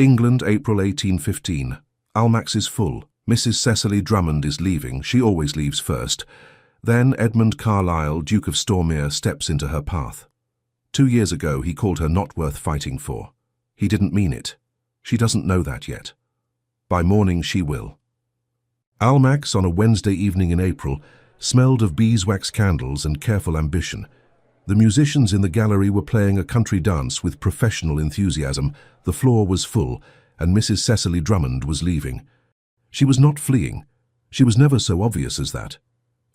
England, April 1815. Almack's is full. Mrs. Cecily Drummond is leaving. She always leaves first. Then Edmund Carlisle, Duke of Stormere, steps into her path. 2 years ago he called her not worth fighting for. He didn't mean it. She doesn't know that yet. By morning she will. Almack's, on a Wednesday evening in April, smelled of beeswax candles and careful ambition. The musicians in the gallery were playing a country dance with professional enthusiasm. The floor was full, and Mrs. Cecily Drummond was leaving. She was not fleeing. She was never so obvious as that.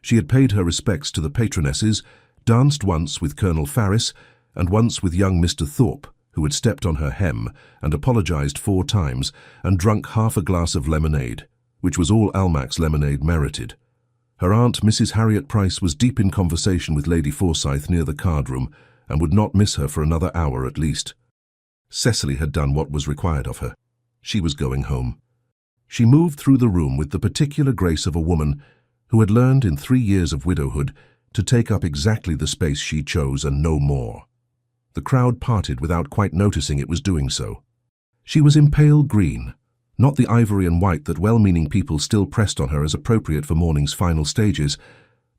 She had paid her respects to the patronesses, danced once with Colonel Farris, and once with young Mr. Thorpe, who had stepped on her hem and apologized 4 times, and drunk half a glass of lemonade, which was all Almack's lemonade merited. Her aunt, Mrs. Harriet Price, was deep in conversation with Lady Forsyth near the card-room, and would not miss her for another hour at least. Cecily had done what was required of her. She was going home. She moved through the room with the particular grace of a woman who had learned in 3 years of widowhood to take up exactly the space she chose and no more. The crowd parted without quite noticing it was doing so. She was in pale green, not the ivory and white that well-meaning people still pressed on her as appropriate for mourning's final stages,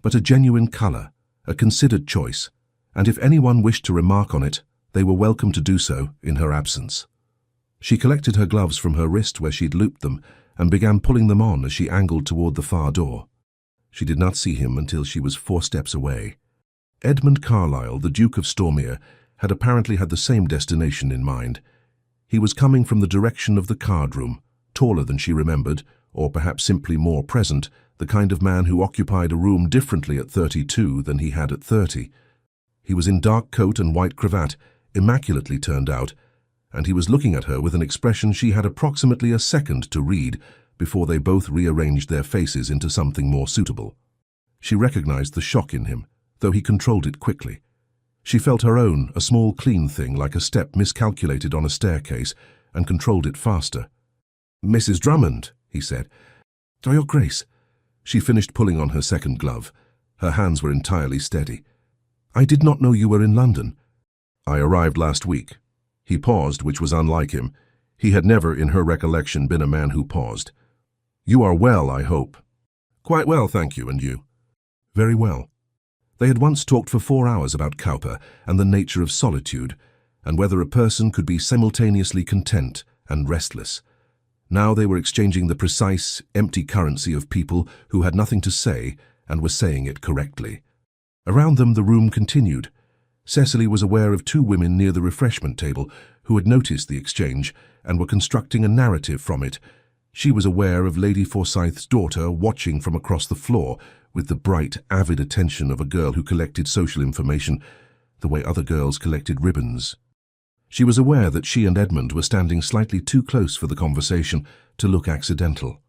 but a genuine colour, a considered choice, and if anyone wished to remark on it, they were welcome to do so in her absence. She collected her gloves from her wrist where she'd looped them and began pulling them on as she angled toward the far door. She did not see him until she was 4 steps away. Edmund Carlisle, the Duke of Stormere, had apparently had the same destination in mind. He was coming from the direction of the card-room, taller than she remembered, or perhaps simply more present, the kind of man who occupied a room differently at 32 than he had at 30. He was in dark coat and white cravat, immaculately turned out, and he was looking at her with an expression she had approximately a second to read before they both rearranged their faces into something more suitable. She recognized the shock in him, though he controlled it quickly. She felt her own, a small clean thing like a step miscalculated on a staircase, and controlled it faster. "Mrs. Drummond," he said. "Oh, Your Grace." She finished pulling on her second glove. Her hands were entirely steady. "I did not know you were in London." "I arrived last week." He paused, which was unlike him. He had never, in her recollection, been a man who paused. "You are well, I hope." "Quite well, thank you, and you?" "Very well." They had once talked for 4 hours about Cowper and the nature of solitude, and whether a person could be simultaneously content and restless. Now they were exchanging the precise, empty currency of people who had nothing to say and were saying it correctly. Around them the room continued. Cecily was aware of 2 women near the refreshment table who had noticed the exchange and were constructing a narrative from it. She was aware of Lady Forsyth's daughter watching from across the floor with the bright, avid attention of a girl who collected social information the way other girls collected ribbons. She was aware that she and Edmund were standing slightly too close for the conversation to look accidental.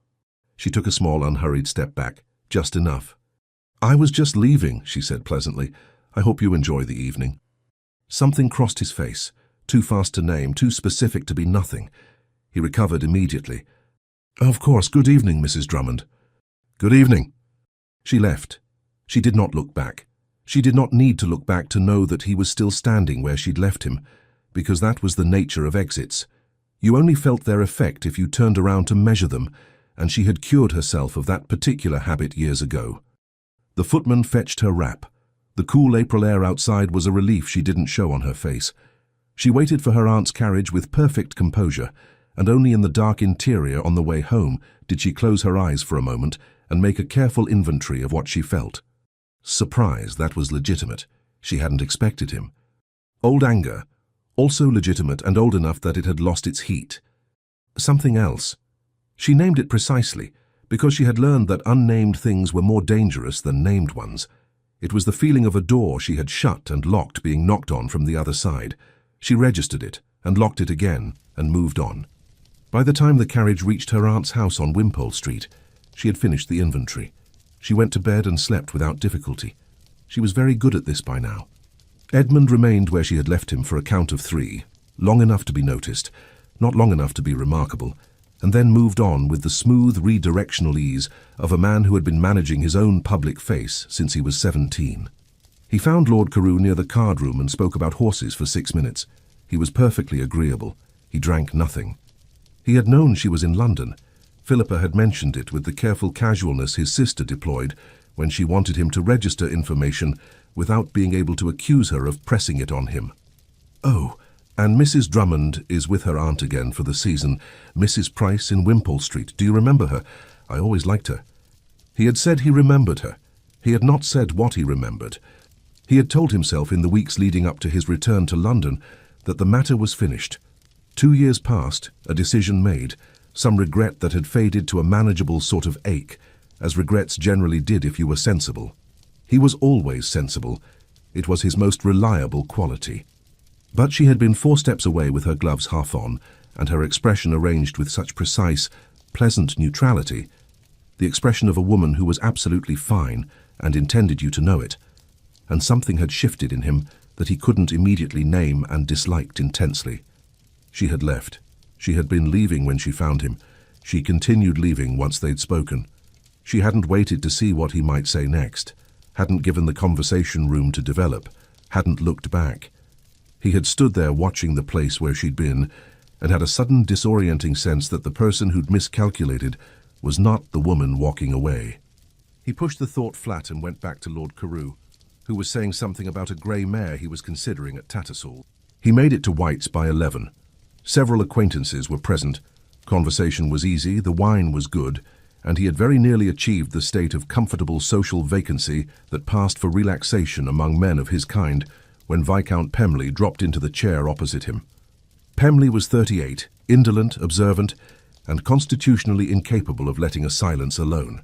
She took a small, unhurried step back, just enough. "I was just leaving," she said pleasantly. "I hope you enjoy the evening." Something crossed his face, too fast to name, too specific to be nothing. He recovered immediately. "Of course, good evening, Mrs. Drummond." "Good evening." She left. She did not look back. She did not need to look back to know that he was still standing where she'd left him, because that was the nature of exits. You only felt their effect if you turned around to measure them, and she had cured herself of that particular habit years ago. The footman fetched her wrap. The cool April air outside was a relief she didn't show on her face. She waited for her aunt's carriage with perfect composure, and only in the dark interior on the way home did she close her eyes for a moment and make a careful inventory of what she felt. Surprise, that was legitimate. She hadn't expected him. Old anger, also legitimate and old enough that it had lost its heat. Something else. She named it precisely, because she had learned that unnamed things were more dangerous than named ones. It was the feeling of a door she had shut and locked being knocked on from the other side. She registered it and locked it again and moved on. By the time the carriage reached her aunt's house on Wimpole Street, she had finished the inventory. She went to bed and slept without difficulty. She was very good at this by now. Edmund remained where she had left him for a count of 3, long enough to be noticed, not long enough to be remarkable, and then moved on with the smooth, redirectional ease of a man who had been managing his own public face since he was 17. He found Lord Carew near the card-room and spoke about horses for 6 minutes. He was perfectly agreeable. He drank nothing. He had known she was in London. Philippa had mentioned it with the careful casualness his sister deployed when she wanted him to register information without being able to accuse her of pressing it on him. Oh, and Mrs. Drummond is with her aunt again for the season, Mrs. Price in Wimpole Street. Do you remember her? I always liked her. He had said he remembered her. He had not said what he remembered. He had told himself in the weeks leading up to his return to London that the matter was finished. 2 years passed, a decision made, some regret that had faded to a manageable sort of ache, as regrets generally did if you were sensible. He was always sensible. It was his most reliable quality. But she had been 4 steps away with her gloves half on, and her expression arranged with such precise, pleasant neutrality, the expression of a woman who was absolutely fine and intended you to know it, and something had shifted in him that he couldn't immediately name and disliked intensely. She had left. She had been leaving when she found him. She continued leaving once they'd spoken. She hadn't waited to see what he might say next, hadn't given the conversation room to develop, hadn't looked back. He had stood there watching the place where she'd been, and had a sudden disorienting sense that the person who'd miscalculated was not the woman walking away. He pushed the thought flat and went back to Lord Carew, who was saying something about a grey mare he was considering at Tattersall. He made it to White's by 11. Several acquaintances were present. Conversation was easy, the wine was good, and he had very nearly achieved the state of comfortable social vacancy that passed for relaxation among men of his kind when Viscount Pemberley dropped into the chair opposite him. Pemberley was 38, indolent, observant, and constitutionally incapable of letting a silence alone.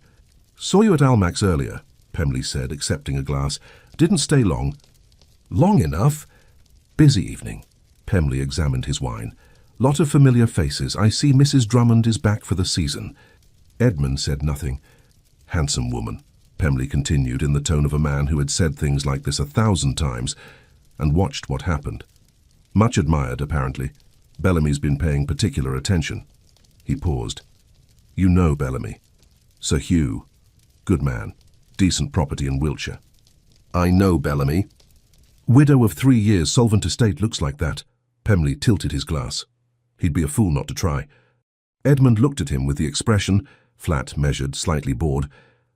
"Saw you at Almack's earlier," Pemberley said, accepting a glass. "Didn't stay long." "Long enough?" "Busy evening." Pemberley examined his wine. "Lot of familiar faces. I see Mrs. Drummond is back for the season." Edmund said nothing. "Handsome woman," Pemberley continued in the tone of a man who had said things like this 1,000 times and watched what happened. "Much admired, apparently. Bellamy's been paying particular attention." He paused. "You know Bellamy. Sir Hugh. Good man. Decent property in Wiltshire." "I know Bellamy." "Widow of 3 years, solvent estate, looks like that." Pemberley tilted his glass. He'd be a fool not to try. Edmund looked at him with the expression, flat, measured, slightly bored,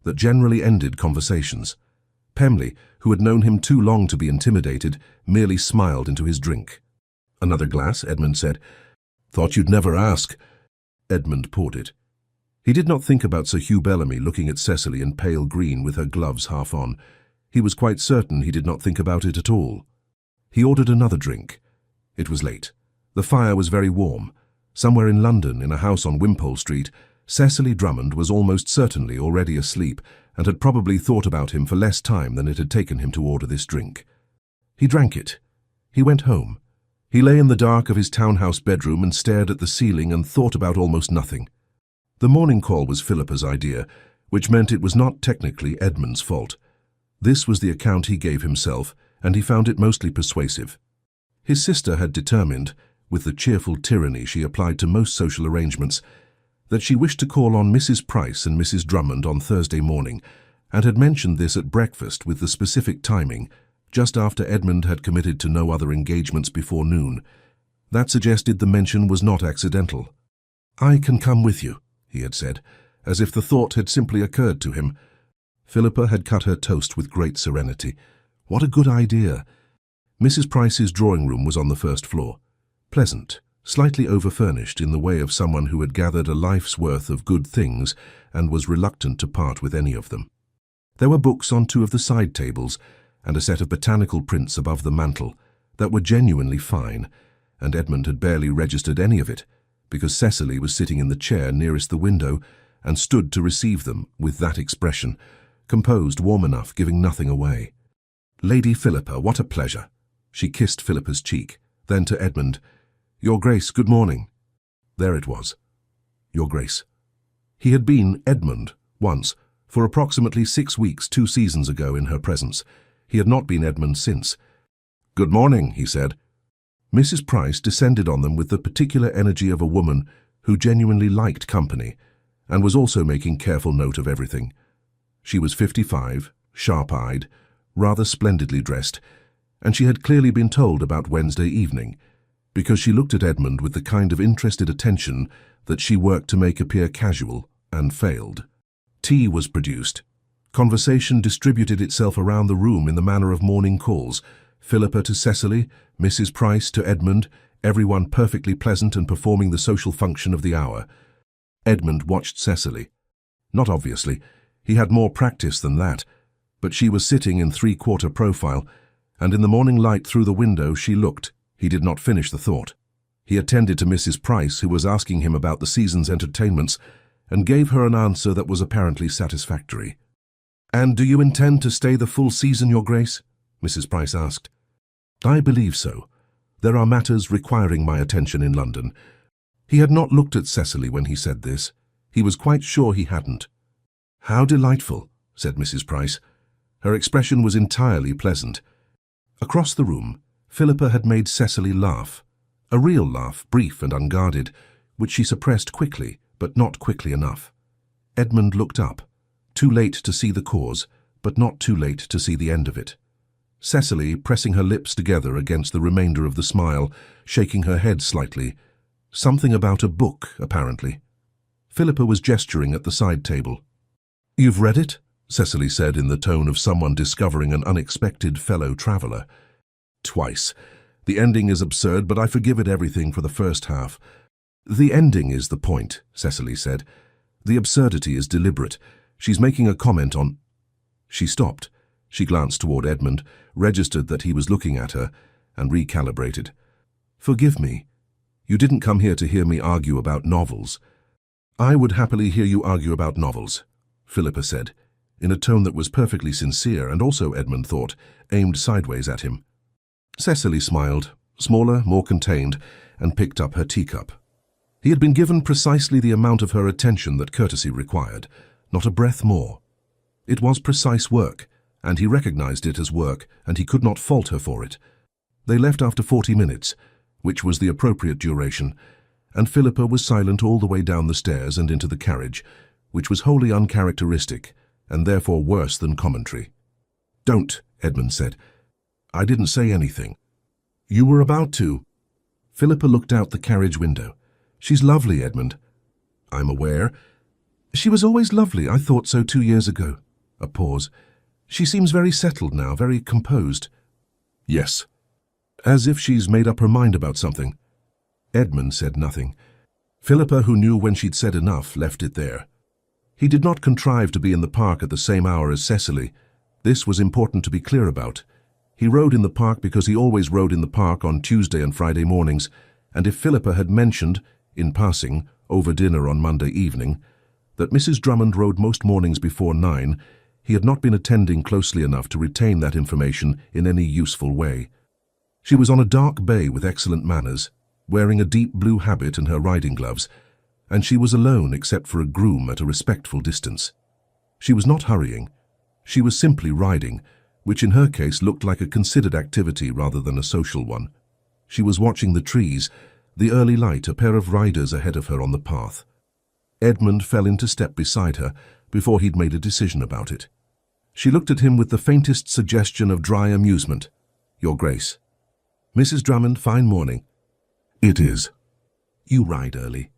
that generally ended conversations. Pemberley, who had known him too long to be intimidated, merely smiled into his drink. "Another glass?" Edmund said. "Thought you'd never ask." Edmund poured it. He did not think about Sir Hugh Bellamy looking at Cecily in pale green with her gloves half on. He was quite certain he did not think about it at all. He ordered another drink. It was late. The fire was very warm. Somewhere in London, in a house on Wimpole Street, Cecily Drummond was almost certainly already asleep and had probably thought about him for less time than it had taken him to order this drink. He drank it. He went home. He lay in the dark of his townhouse bedroom and stared at the ceiling and thought about almost nothing. The morning call was Philippa's idea, which meant it was not technically Edmund's fault. This was the account he gave himself, and he found it mostly persuasive. His sister had determined, with the cheerful tyranny she applied to most social arrangements, that she wished to call on Mrs. Price and Mrs. Drummond on Thursday morning, and had mentioned this at breakfast with the specific timing, just after Edmund had committed to no other engagements before noon. That suggested the mention was not accidental. "I can come with you," he had said, as if the thought had simply occurred to him. Philippa had cut her toast with great serenity. What a good idea! Mrs. Price's drawing room was on the first floor. Pleasant, slightly over-furnished in the way of someone who had gathered a life's worth of good things and was reluctant to part with any of them. There were books on 2 of the side tables and a set of botanical prints above the mantel that were genuinely fine, and Edmund had barely registered any of it, because Cecily was sitting in the chair nearest the window and stood to receive them with that expression, composed, warm enough, giving nothing away. "Lady Philippa, what a pleasure." She kissed Philippa's cheek, then to Edmund, "Your Grace, good morning." There it was. Your Grace. He had been Edmund once, for approximately 6 weeks 2 seasons ago in her presence. He had not been Edmund since. "Good morning," he said. Mrs. Price descended on them with the particular energy of a woman who genuinely liked company and was also making careful note of everything. She was 55, sharp-eyed, rather splendidly dressed, and she had clearly been told about Wednesday evening, because she looked at Edmund with the kind of interested attention that she worked to make appear casual, and failed. Tea was produced. Conversation distributed itself around the room in the manner of morning calls, Philippa to Cecily, Mrs. Price to Edmund, everyone perfectly pleasant and performing the social function of the hour. Edmund watched Cecily. Not obviously. He had more practice than that, but she was sitting in three-quarter profile, and in the morning light through the window she looked. He did not finish the thought. He attended to Mrs. Price, who was asking him about the season's entertainments, and gave her an answer that was apparently satisfactory. "And do you intend to stay the full season, Your Grace?" Mrs. Price asked. "I believe so. There are matters requiring my attention in London." He had not looked at Cecily when he said this. He was quite sure he hadn't. "How delightful," said Mrs. Price. Her expression was entirely pleasant. Across the room, Philippa had made Cecily laugh. A real laugh, brief and unguarded, which she suppressed quickly, but not quickly enough. Edmund looked up, too late to see the cause, but not too late to see the end of it. Cecily, pressing her lips together against the remainder of the smile, shaking her head slightly. Something about a book, apparently. Philippa was gesturing at the side table. "You've read it?" Cecily said in the tone of someone discovering an unexpected fellow traveller. "Twice. The ending is absurd, but I forgive it everything for the first half." "The ending is the point," Cecily said. "The absurdity is deliberate. She's making a comment on—" She stopped. She glanced toward Edmund, registered that he was looking at her, and recalibrated. "Forgive me. You didn't come here to hear me argue about novels." "I would happily hear you argue about novels," Philippa said, in a tone that was perfectly sincere and also, Edmund thought, aimed sideways at him. Cecily smiled, smaller, more contained, and picked up her teacup. He had been given precisely the amount of her attention that courtesy required, not a breath more. It was precise work, and he recognized it as work, and he could not fault her for it. They left after 40 minutes, which was the appropriate duration, and Philippa was silent all the way down the stairs and into the carriage, which was wholly uncharacteristic, and therefore worse than commentary. "Don't," Edmund said. "I didn't say anything." "You were about to." Philippa looked out the carriage window. "She's lovely, Edmund." "I'm aware." "She was always lovely. I thought so 2 years ago." A pause. "She seems very settled now, very composed." "Yes." "As if she's made up her mind about something." Edmund said nothing. Philippa, who knew when she'd said enough, left it there. He did not contrive to be in the park at the same hour as Cecily. This was important to be clear about. He rode in the park because he always rode in the park on Tuesday and Friday mornings, and if Philippa had mentioned, in passing, over dinner on Monday evening, that Mrs. Drummond rode most mornings before 9, he had not been attending closely enough to retain that information in any useful way. She was on a dark bay with excellent manners, wearing a deep blue habit and her riding gloves, and she was alone except for a groom at a respectful distance. She was not hurrying. She was simply riding, which in her case looked like a considered activity rather than a social one. She was watching the trees, the early light, a pair of riders ahead of her on the path. Edmund fell into step beside her before he'd made a decision about it. She looked at him with the faintest suggestion of dry amusement. "Your Grace." "Mrs. Drummond, fine morning." "It is." "You ride early."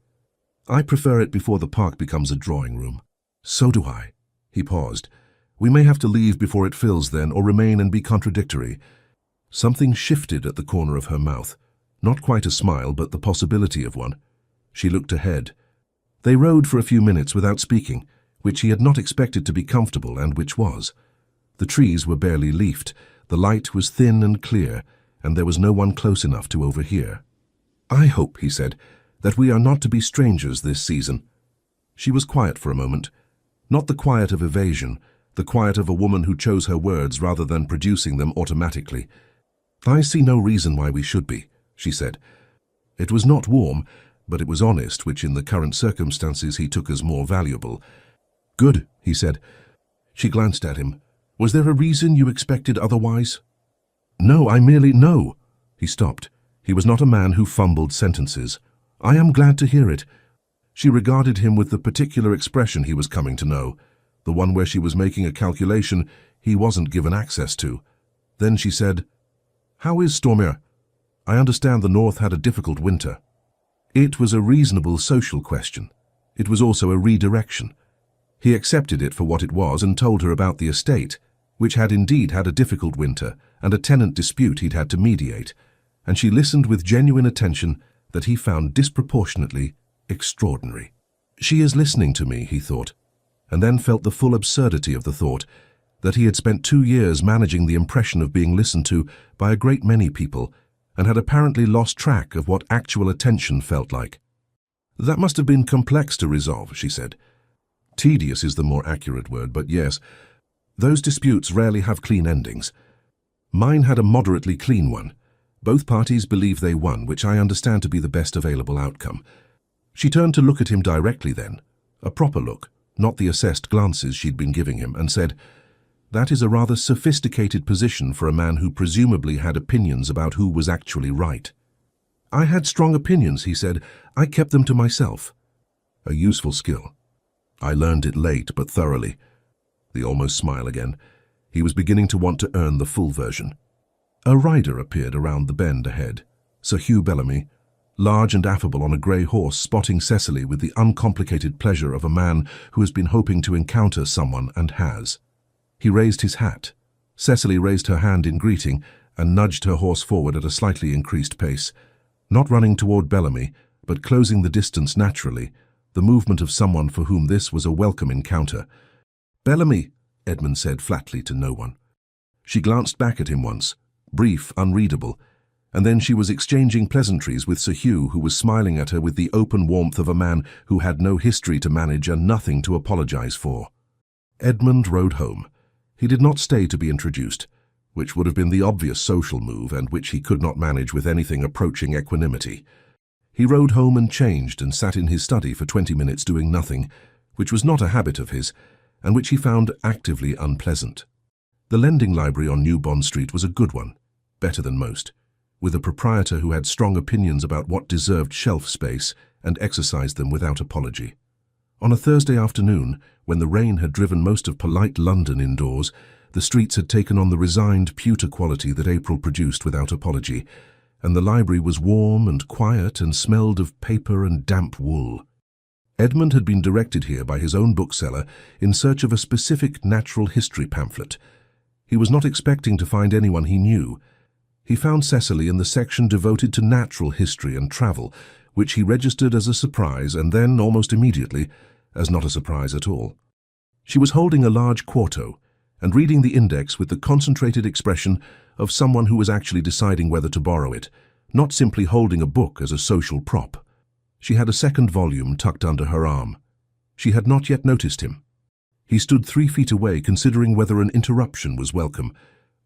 "I prefer it before the park becomes a drawing room." "So do I." He paused. "We may have to leave before it fills then, or remain and be contradictory." Something shifted at the corner of her mouth. Not quite a smile, but the possibility of one. She looked ahead. They rode for a few minutes without speaking, which he had not expected to be comfortable, and which was. The trees were barely leafed, the light was thin and clear, and there was no one close enough to overhear. "I hope," he said, "that we are not to be strangers this season." She was quiet for a moment. Not the quiet of evasion, the quiet of a woman who chose her words rather than producing them automatically. "I see no reason why we should be," she said. It was not warm, but it was honest, which in the current circumstances he took as more valuable. "Good," he said. She glanced at him. "Was there a reason you expected otherwise?" "No, I merely know." He stopped. He was not a man who fumbled sentences. "I am glad to hear it." She regarded him with the particular expression he was coming to know, the one where she was making a calculation he wasn't given access to. Then she said, "How is Stormir?" I understand the North had a difficult winter. It was a reasonable social question. It was also a redirection. He accepted it for what it was and told her about the estate, which had indeed had a difficult winter and a tenant dispute he'd had to mediate, and she listened with genuine attention that he found disproportionately extraordinary. She is listening to me, he thought, and then felt the full absurdity of the thought that he had spent 2 years managing the impression of being listened to by a great many people and had apparently lost track of what actual attention felt like. That must have been complex to resolve, she said. Tedious is the more accurate word, but yes, those disputes rarely have clean endings. Mine had a moderately clean one. Both parties believe they won, which I understand to be the best available outcome. She turned to look at him directly then, a proper look, not the assessed glances she'd been giving him, and said, "That is a rather sophisticated position for a man who presumably had opinions about who was actually right." "I had strong opinions," he said. "I kept them to myself." A useful skill. I learned it late, but thoroughly. The almost smile again. He was beginning to want to earn the full version. A rider appeared around the bend ahead. Sir Hugh Bellamy, large and affable on a grey horse, spotting Cecily with the uncomplicated pleasure of a man who has been hoping to encounter someone and has. He raised his hat. Cecily raised her hand in greeting and nudged her horse forward at a slightly increased pace, not running toward Bellamy, but closing the distance naturally, the movement of someone for whom this was a welcome encounter. "Bellamy," Edmund said flatly to no one. She glanced back at him once, brief, unreadable, and then she was exchanging pleasantries with Sir Hugh, who was smiling at her with the open warmth of a man who had no history to manage and nothing to apologize for. Edmund rode home. He did not stay to be introduced, which would have been the obvious social move and which he could not manage with anything approaching equanimity. He rode home and changed and sat in his study for 20 minutes doing nothing, which was not a habit of his, and which he found actively unpleasant. The lending library on New Bond Street was a good one, better than most, with a proprietor who had strong opinions about what deserved shelf space and exercised them without apology. On a Thursday afternoon, when the rain had driven most of polite London indoors, the streets had taken on the resigned pewter quality that April produced without apology, and the library was warm and quiet and smelled of paper and damp wool. Edmund had been directed here by his own bookseller in search of a specific natural history pamphlet. He was not expecting to find anyone he knew. He found Cecily in the section devoted to natural history and travel, which he registered as a surprise and then, almost immediately, as not a surprise at all. She was holding a large quarto and reading the index with the concentrated expression of someone who was actually deciding whether to borrow it, not simply holding a book as a social prop. She had a second volume tucked under her arm. She had not yet noticed him. He stood 3 feet away, considering whether an interruption was welcome.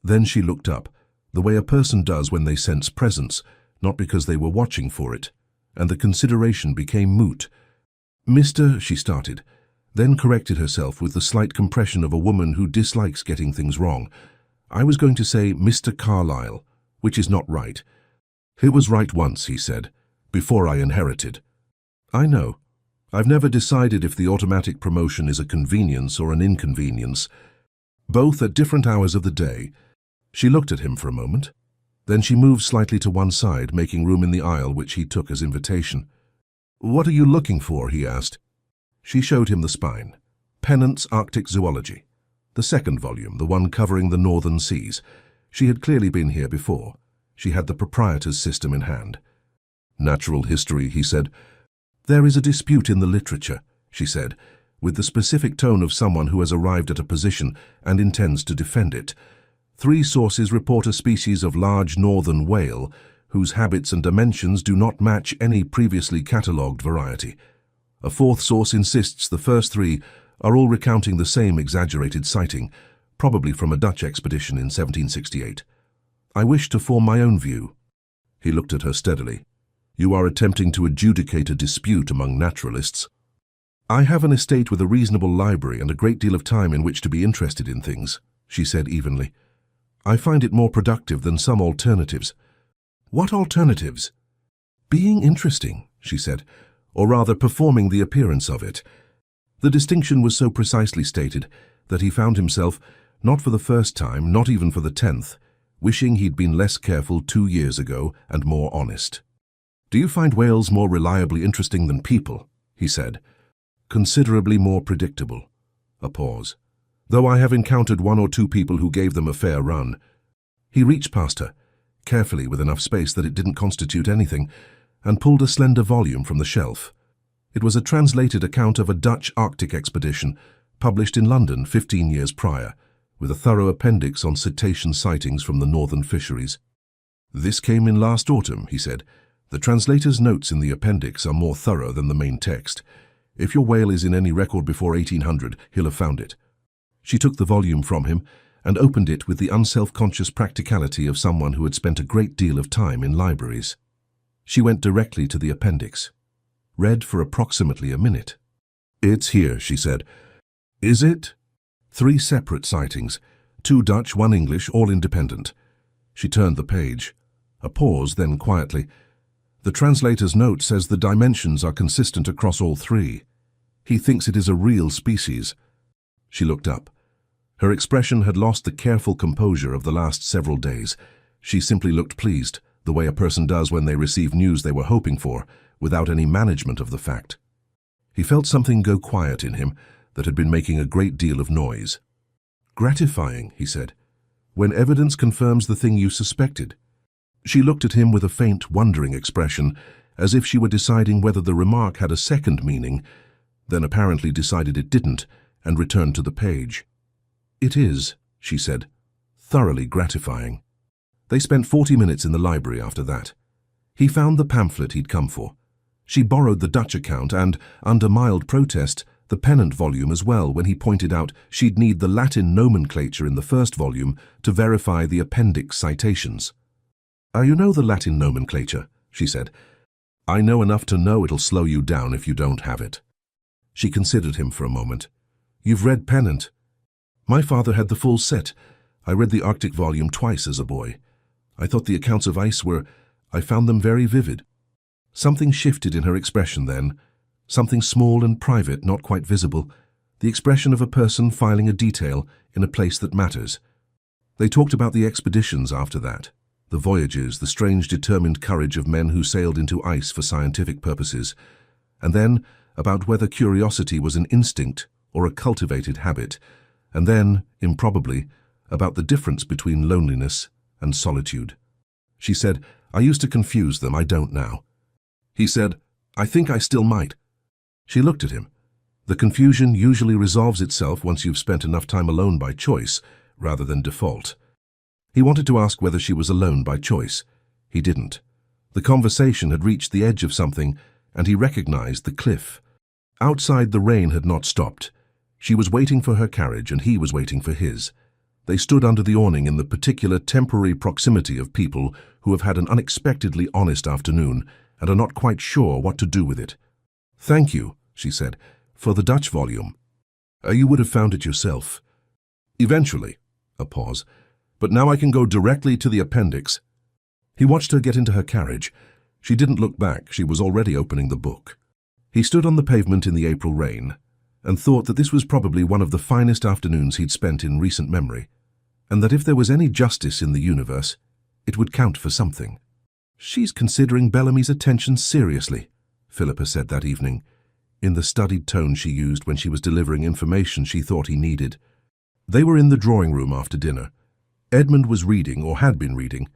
Then she looked up, the way a person does when they sense presence, not because they were watching for it, and the consideration became moot. "Mr." she started, then corrected herself with the slight compression of a woman who dislikes getting things wrong. "I was going to say Mr. Carlyle, which is not right." "It was right once," he said, "before I inherited." "I know. I've never decided if the automatic promotion is a convenience or an inconvenience. Both at different hours of the day." She looked at him for a moment. Then she moved slightly to one side, making room in the aisle, which he took as invitation. "What are you looking for?" he asked. She showed him the spine. Pennant's Arctic Zoology. The second volume, the one covering the northern seas. She had clearly been here before. She had the proprietor's system in hand. "Natural history," he said. "There is a dispute in the literature," she said, with the specific tone of someone who has arrived at a position and intends to defend it. 3 sources report a species of large northern whale whose habits and dimensions do not match any previously catalogued variety. A 4th source insists the first 3 are all recounting the same exaggerated sighting, probably from a Dutch expedition in 1768. I wish to form my own view." He looked at her steadily. "You are attempting to adjudicate a dispute among naturalists." "I have an estate with a reasonable library and a great deal of time in which to be interested in things," she said evenly. "I find it more productive than some alternatives." "What alternatives?" "Being interesting," she said, "or rather performing the appearance of it." The distinction was so precisely stated that he found himself, not for the first time, not even for the 10th, wishing he'd been less careful 2 years ago and more honest. "Do you find whales more reliably interesting than people?" he said. "Considerably more predictable." A pause. "Though I have encountered 1 or 2 people who gave them a fair run." He reached past her, carefully with enough space that it didn't constitute anything, and pulled a slender volume from the shelf. It was a translated account of a Dutch Arctic expedition, published in London 15 years prior, with a thorough appendix on cetacean sightings from the northern fisheries. "This came in last autumn," he said. "The translator's notes in the appendix are more thorough than the main text. If your whale is in any record before 1800, he'll have found it." She took the volume from him and opened it with the unself-conscious practicality of someone who had spent a great deal of time in libraries. She went directly to the appendix, read for approximately a minute. "It's here," she said. "Is it?" 3 separate sightings, 2 Dutch, 1 English, all independent. She turned the page. A pause, then quietly. "The translator's note says the dimensions are consistent across all 3. He thinks it is a real species." She looked up. Her expression had lost the careful composure of the last several days. She simply looked pleased, the way a person does when they receive news they were hoping for, without any management of the fact. He felt something go quiet in him that had been making a great deal of noise. "Gratifying," he said, "when evidence confirms the thing you suspected." She looked at him with a faint, wondering expression, as if she were deciding whether the remark had a second meaning, then apparently decided it didn't, and returned to the page. "It is," she said, "thoroughly gratifying." They spent 40 minutes in the library after that. He found the pamphlet he'd come for. She borrowed the Dutch account and, under mild protest, the Pennant volume as well when he pointed out she'd need the Latin nomenclature in the first volume to verify the appendix citations. "You know the Latin nomenclature," she said. "I know enough to know it'll slow you down if you don't have it." She considered him for a moment. "You've read Pennant?" "My father had the full set. I read the Arctic volume twice as a boy. I thought the accounts of ice I found them very vivid." Something shifted in her expression then. Something small and private, not quite visible. The expression of a person filing a detail in a place that matters. They talked about the expeditions after that. The voyages, the strange determined courage of men who sailed into ice for scientific purposes, and then about whether curiosity was an instinct or a cultivated habit, and then, improbably, about the difference between loneliness and solitude. She said, "I used to confuse them, I don't now." He said, "I think I still might." She looked at him. The confusion usually resolves itself once you've spent enough time alone by choice, rather than default. He wanted to ask whether she was alone by choice. He didn't. The conversation had reached the edge of something, and he recognized the cliff. Outside, the rain had not stopped. She was waiting for her carriage, and he was waiting for his. They stood under the awning in the particular temporary proximity of people who have had an unexpectedly honest afternoon and are not quite sure what to do with it. "Thank you," she said, "for the Dutch volume. You would have found it yourself." "Eventually." A pause. "But now I can go directly to the appendix." He watched her get into her carriage. She didn't look back. She was already opening the book. He stood on the pavement in the April rain and thought that this was probably one of the finest afternoons he'd spent in recent memory, and that if there was any justice in the universe, it would count for something. "She's considering Bellamy's attention seriously," Philippa said that evening, in the studied tone she used when she was delivering information she thought he needed. They were in the drawing room after dinner. Edmund was reading, or had been reading,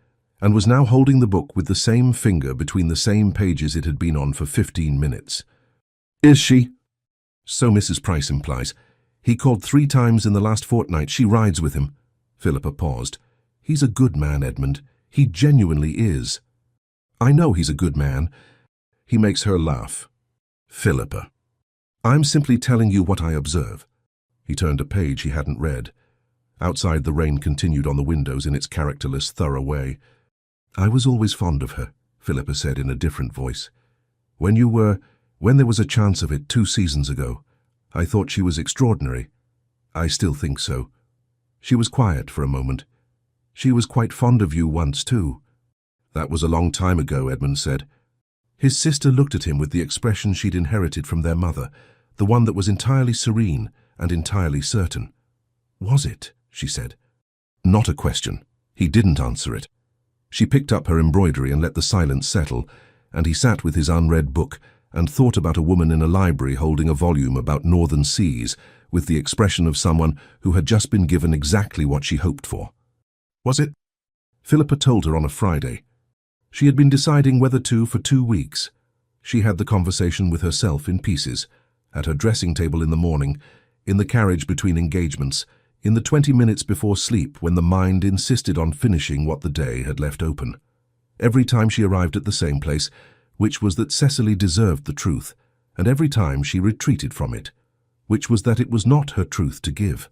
and was now holding the book with the same finger between the same pages it had been on for 15 minutes. "Is she?" "So Mrs. Price implies. He called 3 times in the last fortnight. She rides with him." Philippa paused. "He's a good man, Edmund. He genuinely is." "I know he's a good man." He makes her laugh. "Philippa, I'm simply telling you what I observe." He turned a page he hadn't read. Outside, the rain continued on the windows in its characterless, thorough way. "I was always fond of her," Philippa said in a different voice. When there was a chance of it 2 seasons ago, I thought she was extraordinary. I still think so." She was quiet for a moment. "She was quite fond of you once, too." "That was a long time ago," Edmund said. His sister looked at him with the expression she'd inherited from their mother, the one that was entirely serene and entirely certain. "Was it?" she said. "Not a question," He didn't answer it. She picked up her embroidery and let the silence settle, and he sat with his unread book and thought about a woman in a library holding a volume about northern seas with the expression of someone who had just been given exactly what she hoped for. Was it? Philippa told her on a Friday. She had been deciding whether to for 2 weeks. She had the conversation with herself in pieces, at her dressing table in the morning, in the carriage between engagements, in the 20 minutes before sleep when the mind insisted on finishing what the day had left open. Every time she arrived at the same place, which was that Cecily deserved the truth, and every time she retreated from it, which was that it was not her truth to give.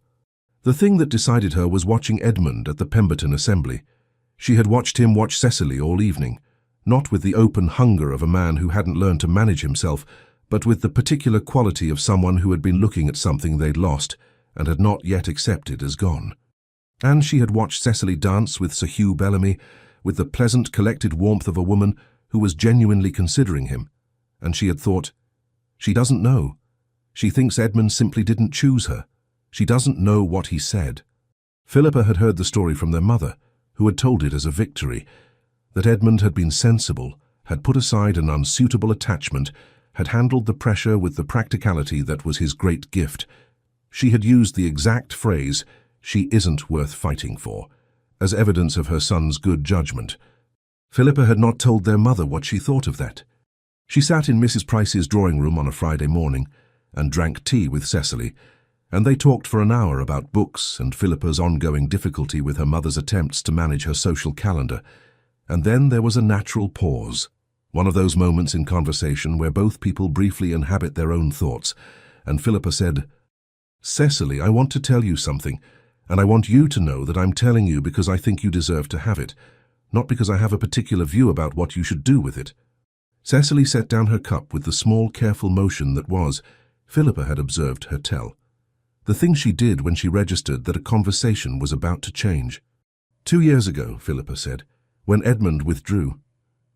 The thing that decided her was watching Edmund at the Pemberton Assembly. She had watched him watch Cecily all evening, not with the open hunger of a man who hadn't learned to manage himself, but with the particular quality of someone who had been looking at something they'd lost and had not yet accepted as gone. And she had watched Cecily dance with Sir Hugh Bellamy with the pleasant, collected warmth of a woman who was genuinely considering him, and she had thought, she doesn't know. She thinks Edmund simply didn't choose her. She doesn't know what he said. Philippa had heard the story from their mother, who had told it as a victory, that Edmund had been sensible, had put aside an unsuitable attachment, had handled the pressure with the practicality that was his great gift. She had used the exact phrase, "she isn't worth fighting for," as evidence of her son's good judgment. Philippa had not told their mother what she thought of that. She sat in Mrs. Price's drawing room on a Friday morning and drank tea with Cecily, and they talked for an hour about books and Philippa's ongoing difficulty with her mother's attempts to manage her social calendar. And then there was a natural pause, one of those moments in conversation where both people briefly inhabit their own thoughts, and Philippa said, "Cecily, I want to tell you something, and I want you to know that I'm telling you because I think you deserve to have it, not because I have a particular view about what you should do with it." Cecily set down her cup with the small, careful motion that was, Philippa had observed her tell, the thing she did when she registered that a conversation was about to change. "2 years ago," Philippa said, "when Edmund withdrew.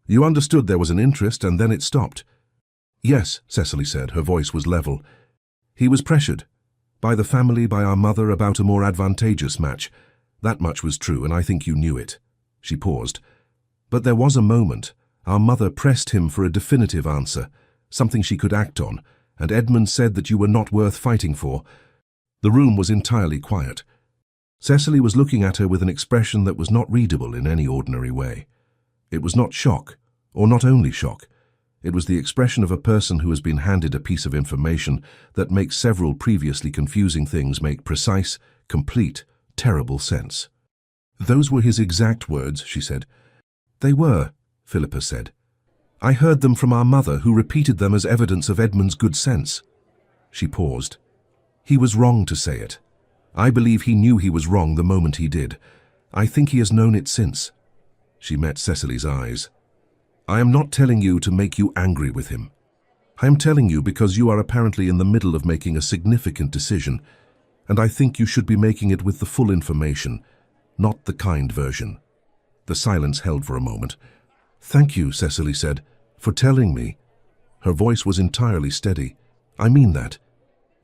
You understood there was an interest and then it stopped." "Yes," Cecily said, her voice was level. "He was pressured. By the family, by our mother, about a more advantageous match. That much was true, and I think you knew it." She paused. "But there was a moment. Our mother pressed him for a definitive answer, something she could act on, and Edmund said that you were not worth fighting for." The room was entirely quiet. Cecily was looking at her with an expression that was not readable in any ordinary way. It was not shock, or not only shock. It was the expression of a person who has been handed a piece of information that makes several previously confusing things make precise, complete, terrible sense. "Those were his exact words," she said. "They were," Philippa said. "I heard them from our mother, who repeated them as evidence of Edmund's good sense." She paused. "He was wrong to say it. I believe he knew he was wrong the moment he did. I think he has known it since." She met Cecily's eyes. "I am not telling you to make you angry with him. I am telling you because you are apparently in the middle of making a significant decision, and I think you should be making it with the full information, not the kind version." The silence held for a moment. "Thank you," Cecily said, "for telling me." Her voice was entirely steady. "I mean that.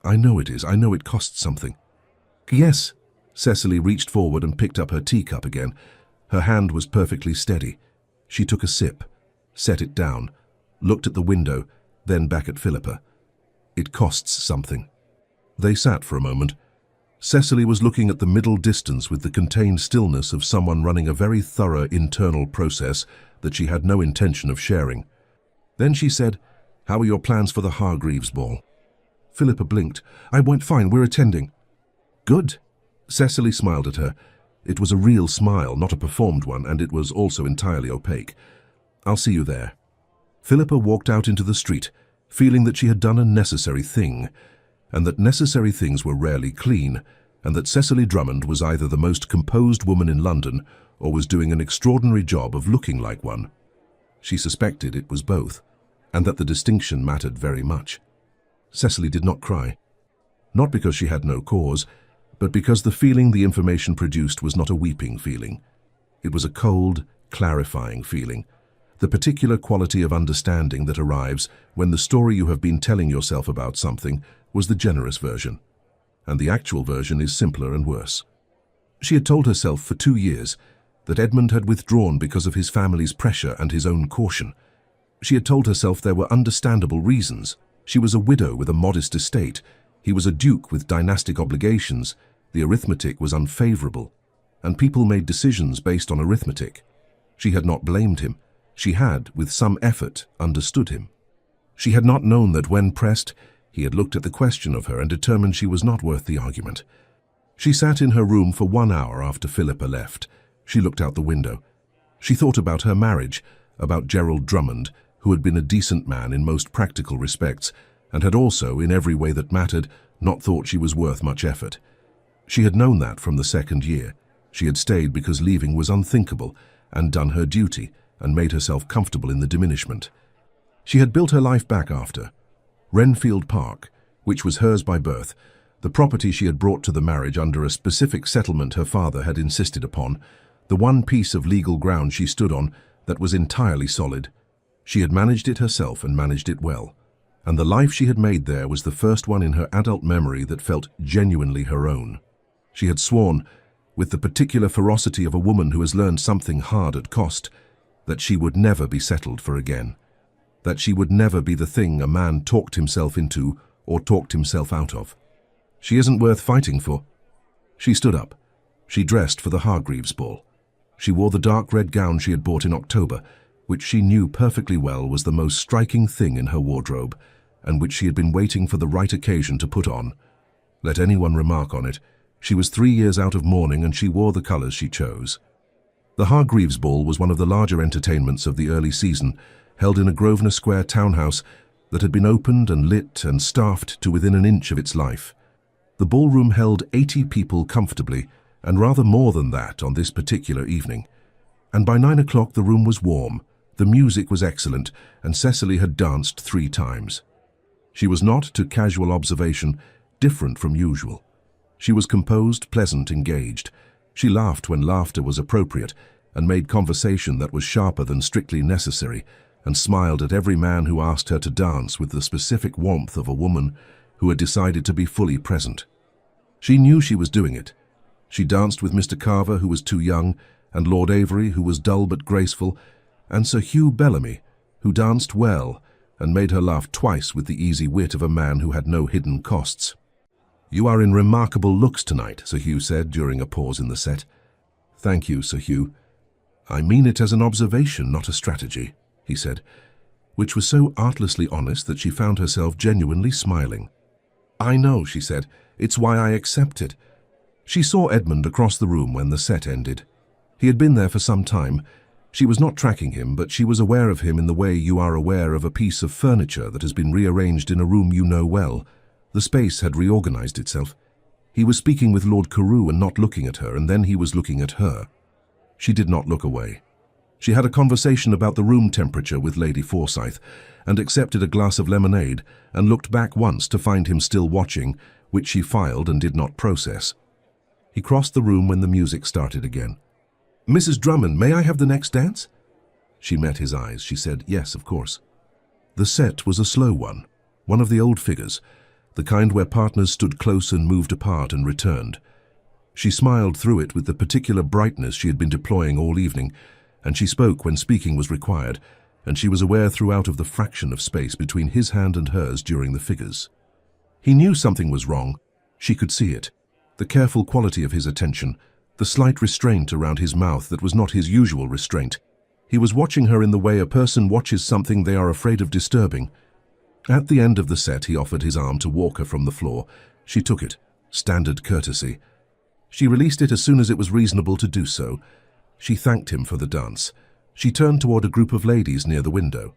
I know it is. I know it costs something." "Yes." Cecily reached forward and picked up her teacup again. Her hand was perfectly steady. She took a sip, set it down, looked at the window, then back at Philippa. "It costs something." They sat for a moment. Cecily was looking at the middle distance with the contained stillness of someone running a very thorough internal process that she had no intention of sharing. Then she said, "How are your plans for the Hargreaves ball?" Philippa blinked. "I went fine, we're attending." "Good." Cecily smiled at her. It was a real smile, not a performed one, and it was also entirely opaque. "I'll see you there." Philippa walked out into the street, feeling that she had done a necessary thing, and that necessary things were rarely clean, and that Cecily Drummond was either the most composed woman in London or was doing an extraordinary job of looking like one. She suspected it was both, and that the distinction mattered very much. Cecily did not cry. Not because she had no cause, but because the feeling the information produced was not a weeping feeling. It was a cold, clarifying feeling, the particular quality of understanding that arrives when the story you have been telling yourself about something was the generous version, and the actual version is simpler and worse. She had told herself for 2 years, that Edmund had withdrawn because of his family's pressure and his own caution. She had told herself there were understandable reasons. She was a widow with a modest estate. He was a duke with dynastic obligations. The arithmetic was unfavorable, and people made decisions based on arithmetic. She had not blamed him. She had, with some effort, understood him. She had not known that when pressed, he had looked at the question of her and determined she was not worth the argument. She sat in her room for 1 hour after Philippa left. She looked out the window. She thought about her marriage, about Gerald Drummond, who had been a decent man in most practical respects, and had also, in every way that mattered, not thought she was worth much effort. She had known that from the second year. She had stayed because leaving was unthinkable, and done her duty, and made herself comfortable in the diminishment. She had built her life back after. Renfield Park, which was hers by birth, the property she had brought to the marriage under a specific settlement her father had insisted upon, the one piece of legal ground she stood on that was entirely solid. She had managed it herself and managed it well, and the life she had made there was the first one in her adult memory that felt genuinely her own. She had sworn, with the particular ferocity of a woman who has learned something hard at cost, that she would never be settled for again, that she would never be the thing a man talked himself into or talked himself out of. She isn't worth fighting for. She stood up. She dressed for the Hargreaves ball. She wore the dark red gown she had bought in October, which she knew perfectly well was the most striking thing in her wardrobe, and which she had been waiting for the right occasion to put on. Let anyone remark on it, she was 3 years out of mourning and she wore the colours she chose. The Hargreaves ball was one of the larger entertainments of the early season, held in a Grosvenor Square townhouse that had been opened and lit and staffed to within an inch of its life. The ballroom held 80 people comfortably, and rather more than that on this particular evening. And by 9 o'clock the room was warm, the music was excellent, and Cecily had danced 3 times. She was not, to casual observation, different from usual. She was composed, pleasant, engaged. She laughed when laughter was appropriate, and made conversation that was sharper than strictly necessary, and smiled at every man who asked her to dance with the specific warmth of a woman who had decided to be fully present. She knew she was doing it. She danced with Mr. Carver, who was too young, and Lord Avery, who was dull but graceful, and Sir Hugh Bellamy, who danced well, and made her laugh twice with the easy wit of a man who had no hidden costs. "You are in remarkable looks tonight," Sir Hugh said during a pause in the set. "Thank you, Sir Hugh. I mean it as an observation, not a strategy," he said, which was so artlessly honest that she found herself genuinely smiling. "I know," she said. "It's why I accept it." She saw Edmund across the room when the set ended. He had been there for some time. She was not tracking him, but she was aware of him in the way you are aware of a piece of furniture that has been rearranged in a room you know well. The space had reorganized itself. He was speaking with Lord Carew and not looking at her, and then he was looking at her. She did not look away. She had a conversation about the room temperature with Lady Forsyth, and accepted a glass of lemonade, and looked back once to find him still watching, which she filed and did not process. He crossed the room when the music started again. "Mrs. Drummond, may I have the next dance?" She met his eyes. She said, "Yes, of course." The set was a slow one of the old figures, the kind where partners stood close and moved apart and returned. She smiled through it with the particular brightness she had been deploying all evening, and she spoke when speaking was required, and she was aware throughout of the fraction of space between his hand and hers during the figures. He knew something was wrong. She could see it. The careful quality of his attention, the slight restraint around his mouth that was not his usual restraint. He was watching her in the way a person watches something they are afraid of disturbing. At the end of the set, he offered his arm to walk her from the floor. She took it, standard courtesy. She released it as soon as it was reasonable to do so. She thanked him for the dance. She turned toward a group of ladies near the window.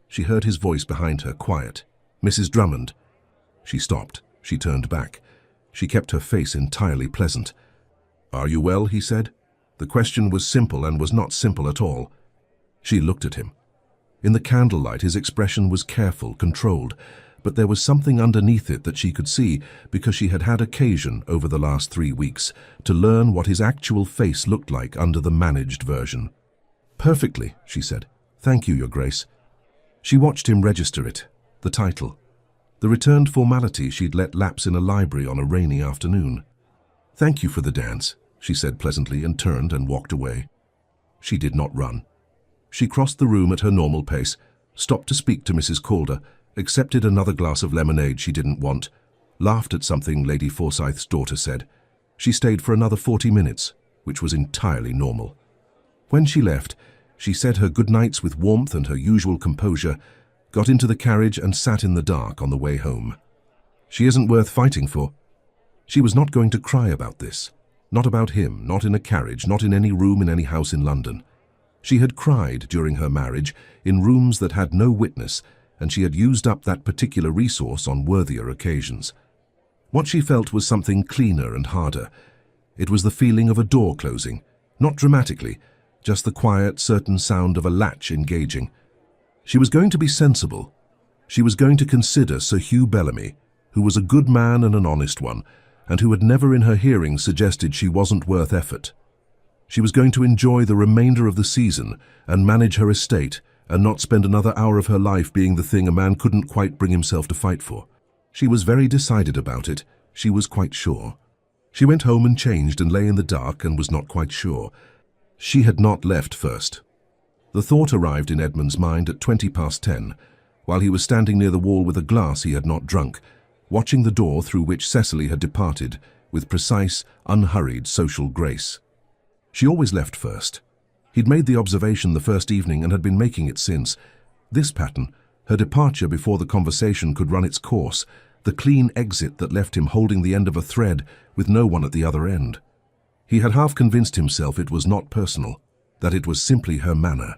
She heard his voice behind her, quiet. "Mrs. Drummond." She stopped. She turned back. She kept her face entirely pleasant. "Are you well?" he said. The question was simple and was not simple at all. She looked at him. In the candlelight his expression was careful, controlled, but there was something underneath it that she could see because she had had occasion over the last 3 weeks to learn what his actual face looked like under the managed version. "Perfectly," she said. "Thank you, Your Grace." She watched him register it, the title, the returned formality she'd let lapse in a library on a rainy afternoon. "Thank you for the dance," she said pleasantly, and turned and walked away. She did not run. She crossed the room at her normal pace, stopped to speak to Mrs. Calder, accepted another glass of lemonade she didn't want, laughed at something Lady Forsyth's daughter said. She stayed for another 40 minutes, which was entirely normal. When she left, she said her goodnights with warmth and her usual composure, got into the carriage and sat in the dark on the way home. She isn't worth fighting for. She was not going to cry about this. Not about him, not in a carriage, not in any room in any house in London. She had cried during her marriage in rooms that had no witness, and she had used up that particular resource on worthier occasions. What she felt was something cleaner and harder. It was the feeling of a door closing, not dramatically, just the quiet, certain sound of a latch engaging. She was going to be sensible. She was going to consider Sir Hugh Bellamy, who was a good man and an honest one, and who had never in her hearing suggested she wasn't worth effort. She was going to enjoy the remainder of the season and manage her estate and not spend another hour of her life being the thing a man couldn't quite bring himself to fight for. She was very decided about it. She was quite sure. She went home and changed and lay in the dark and was not quite sure. She had not left first. The thought arrived in Edmund's mind at 10:20, while he was standing near the wall with a glass he had not drunk, watching the door through which Cecily had departed with precise, unhurried social grace. She always left first. He'd made the observation the first evening and had been making it since. This pattern, her departure before the conversation could run its course, the clean exit that left him holding the end of a thread with no one at the other end. He had half convinced himself it was not personal, that it was simply her manner.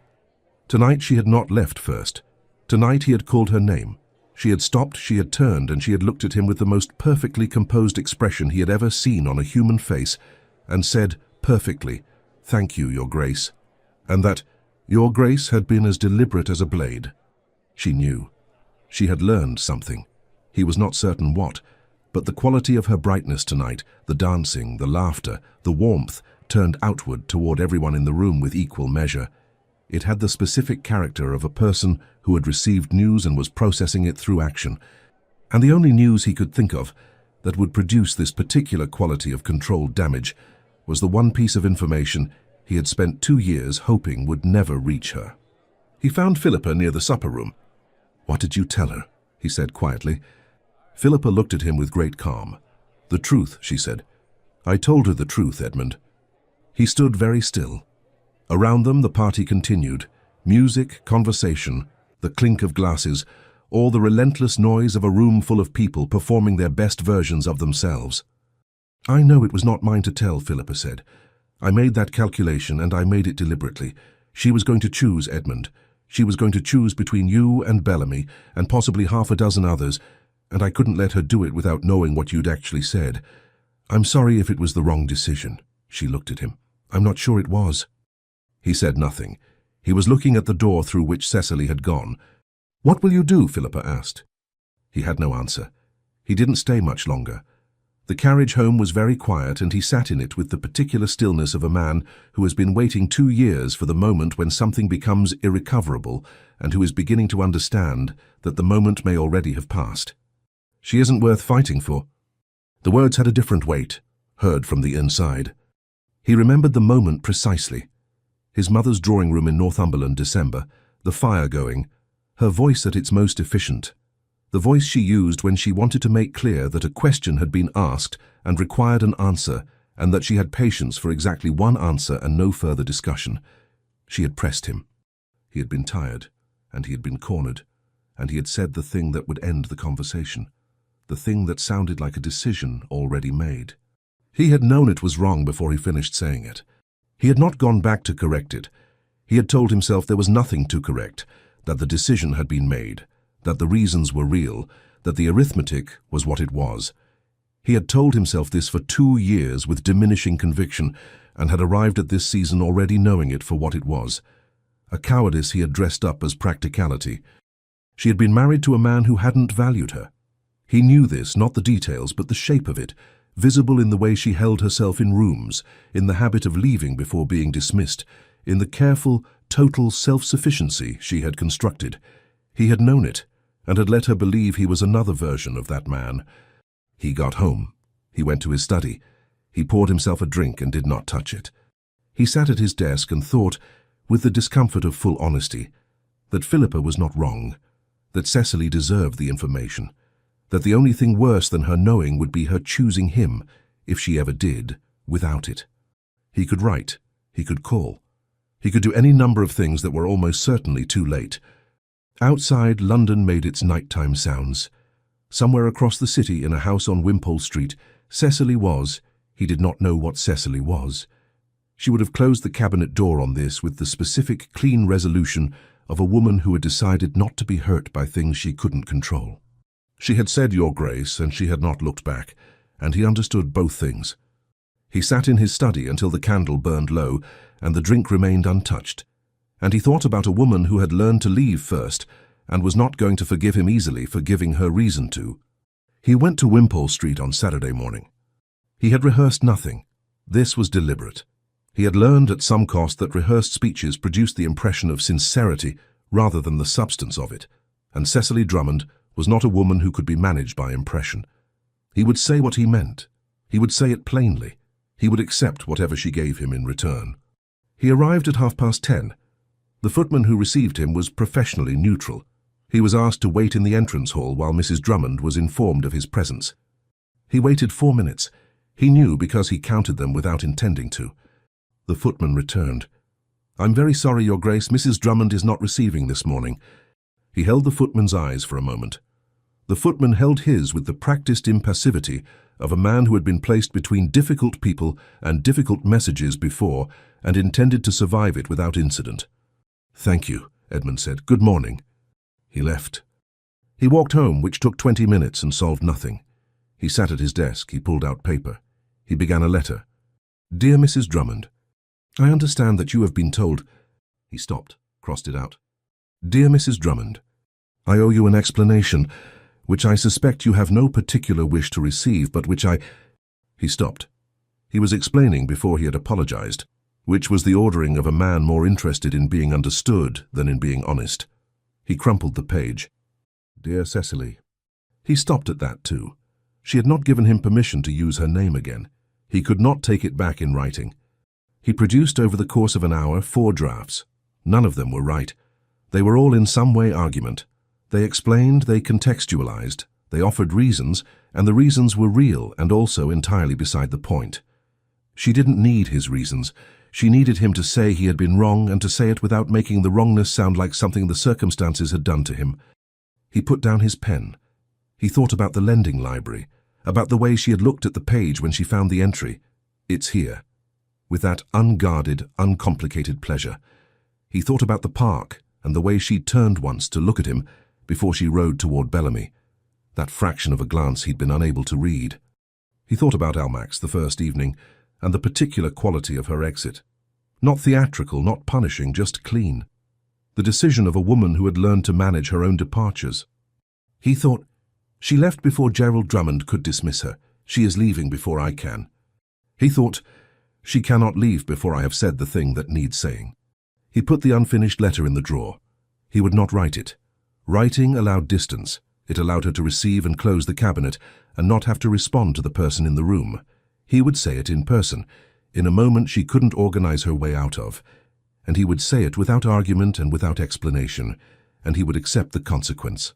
Tonight she had not left first. Tonight he had called her name. She had stopped, she had turned, and she had looked at him with the most perfectly composed expression he had ever seen on a human face, and said perfectly, "Thank you, Your Grace," and that Your Grace had been as deliberate as a blade. She knew. She had learned something. He was not certain what, but the quality of her brightness tonight, the dancing, the laughter, the warmth, turned outward toward everyone in the room with equal measure. It had the specific character of a person who had received news and was processing it through action. And the only news he could think of that would produce this particular quality of controlled damage was the one piece of information he had spent 2 years hoping would never reach her. He found Philippa near the supper room. "What did you tell her?" he said quietly. Philippa looked at him with great calm. "The truth," she said. "I told her the truth, Edmund." He stood very still. Around them the party continued. Music, conversation, the clink of glasses, all the relentless noise of a room full of people performing their best versions of themselves. "I know it was not mine to tell," Philippa said. "I made that calculation, and I made it deliberately. She was going to choose, Edmund. She was going to choose between you and Bellamy, and possibly half a dozen others, and I couldn't let her do it without knowing what you'd actually said. I'm sorry if it was the wrong decision." She looked at him. "I'm not sure it was." He said nothing. He was looking at the door through which Cecily had gone. "What will you do?" Philippa asked. He had no answer. He didn't stay much longer. The carriage home was very quiet, and he sat in it with the particular stillness of a man who has been waiting 2 years for the moment when something becomes irrecoverable and who is beginning to understand that the moment may already have passed. "She isn't worth fighting for." The words had a different weight, heard from the inside. He remembered the moment precisely. His mother's drawing room in Northumberland, December, the fire going, her voice at its most efficient, the voice she used when she wanted to make clear that a question had been asked and required an answer, and that she had patience for exactly one answer and no further discussion. She had pressed him. He had been tired, and he had been cornered, and he had said the thing that would end the conversation, the thing that sounded like a decision already made. He had known it was wrong before he finished saying it. He had not gone back to correct it. He had told himself there was nothing to correct, that the decision had been made, that the reasons were real, that the arithmetic was what it was. He had told himself this for 2 years with diminishing conviction, and had arrived at this season already knowing it for what it was. A cowardice he had dressed up as practicality. She had been married to a man who hadn't valued her. He knew this, not the details, but the shape of it, visible in the way she held herself in rooms, in the habit of leaving before being dismissed, in the careful, total self-sufficiency she had constructed. He had known it, and had let her believe he was another version of that man. He got home. He went to his study. He poured himself a drink and did not touch it. He sat at his desk and thought, with the discomfort of full honesty, that Philippa was not wrong, that Cecily deserved the information, that the only thing worse than her knowing would be her choosing him, if she ever did, without it. He could write, he could call, he could do any number of things that were almost certainly too late. Outside, London made its nighttime sounds. Somewhere across the city, in a house on Wimpole Street, Cecily was. He did not know what Cecily was. She would have closed the cabinet door on this with the specific, clean resolution of a woman who had decided not to be hurt by things she couldn't control. She had said, "Your Grace," and she had not looked back, and he understood both things. He sat in his study until the candle burned low and the drink remained untouched, and he thought about a woman who had learned to leave first and was not going to forgive him easily for giving her reason to. He went to Wimpole Street on Saturday morning. He had rehearsed nothing. This was deliberate. He had learned at some cost that rehearsed speeches produced the impression of sincerity rather than the substance of it, and Cecily Drummond was not a woman who could be managed by impression. He would say what he meant. He would say it plainly. He would accept whatever she gave him in return. He arrived at 10:30. The footman who received him was professionally neutral. He was asked to wait in the entrance hall while Mrs. Drummond was informed of his presence. He waited 4 minutes. He knew because he counted them without intending to. The footman returned. "I'm very sorry, Your Grace, Mrs. Drummond is not receiving this morning." He held the footman's eyes for a moment. The footman held his with the practiced impassivity of a man who had been placed between difficult people and difficult messages before and intended to survive it without incident. "Thank you," Edmund said. "Good morning." He left. He walked home, which took 20 minutes and solved nothing. He sat at his desk. He pulled out paper. He began a letter. "Dear Mrs. Drummond, I understand that you have been told—" He stopped, crossed it out. "Dear Mrs. Drummond, I owe you an explanation, which I suspect you have no particular wish to receive, but which I—" He stopped. He was explaining before he had apologized, which was the ordering of a man more interested in being understood than in being honest. He crumpled the page. "Dear Cecily." He stopped at that too. She had not given him permission to use her name again. He could not take it back in writing. He produced over the course of an hour 4 drafts. None of them were right. They were all in some way argument. They explained, they contextualized, they offered reasons, and the reasons were real and also entirely beside the point. She didn't need his reasons. She needed him to say he had been wrong and to say it without making the wrongness sound like something the circumstances had done to him. He put down his pen. He thought about the lending library, about the way she had looked at the page when she found the entry, "It's here," with that unguarded, uncomplicated pleasure. He thought about the park and the way she'd turned once to look at him before she rode toward Bellamy, that fraction of a glance he'd been unable to read. He thought about Almax the first evening and the particular quality of her exit. Not theatrical, not punishing, just clean. The decision of a woman who had learned to manage her own departures. He thought, "She left before Gerald Drummond could dismiss her. She is leaving before I can." He thought, "She cannot leave before I have said the thing that needs saying." He put the unfinished letter in the drawer. He would not write it. Writing allowed distance. It allowed her to receive and close the cabinet and not have to respond to the person in the room. He would say it in person, in a moment she couldn't organize her way out of, and he would say it without argument and without explanation, and he would accept the consequence.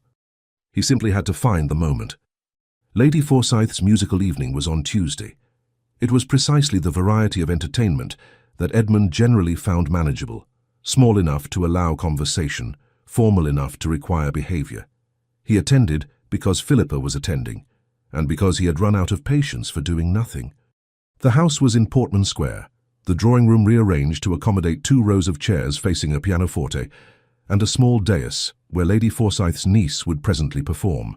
He simply had to find the moment. Lady Forsyth's musical evening was on Tuesday. It was precisely the variety of entertainment that Edmund generally found manageable, small enough to allow conversation, formal enough to require behavior. He attended because Philippa was attending, and because he had run out of patience for doing nothing. The house was in Portman Square, the drawing-room rearranged to accommodate 2 rows of chairs facing a pianoforte, and a small dais where Lady Forsyth's niece would presently perform.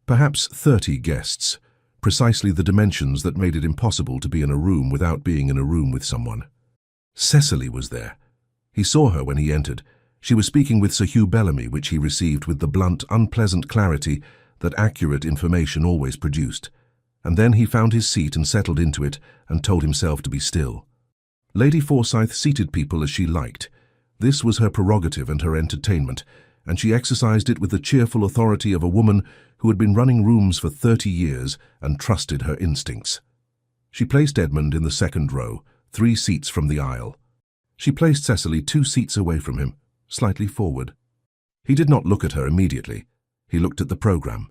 Perhaps 30 guests, precisely the dimensions that made it impossible to be in a room without being in a room with someone. Cecily was there. He saw her when he entered. She was speaking with Sir Hugh Bellamy, which he received with the blunt, unpleasant clarity that accurate information always produced. And then he found his seat and settled into it and told himself to be still. Lady Forsyth seated people as she liked. This was her prerogative and her entertainment, and she exercised it with the cheerful authority of a woman who had been running rooms for 30 years and trusted her instincts. She placed Edmund in the second row, 3 seats from the aisle. She placed Cecily 2 seats away from him, slightly forward. He did not look at her immediately. He looked at the program.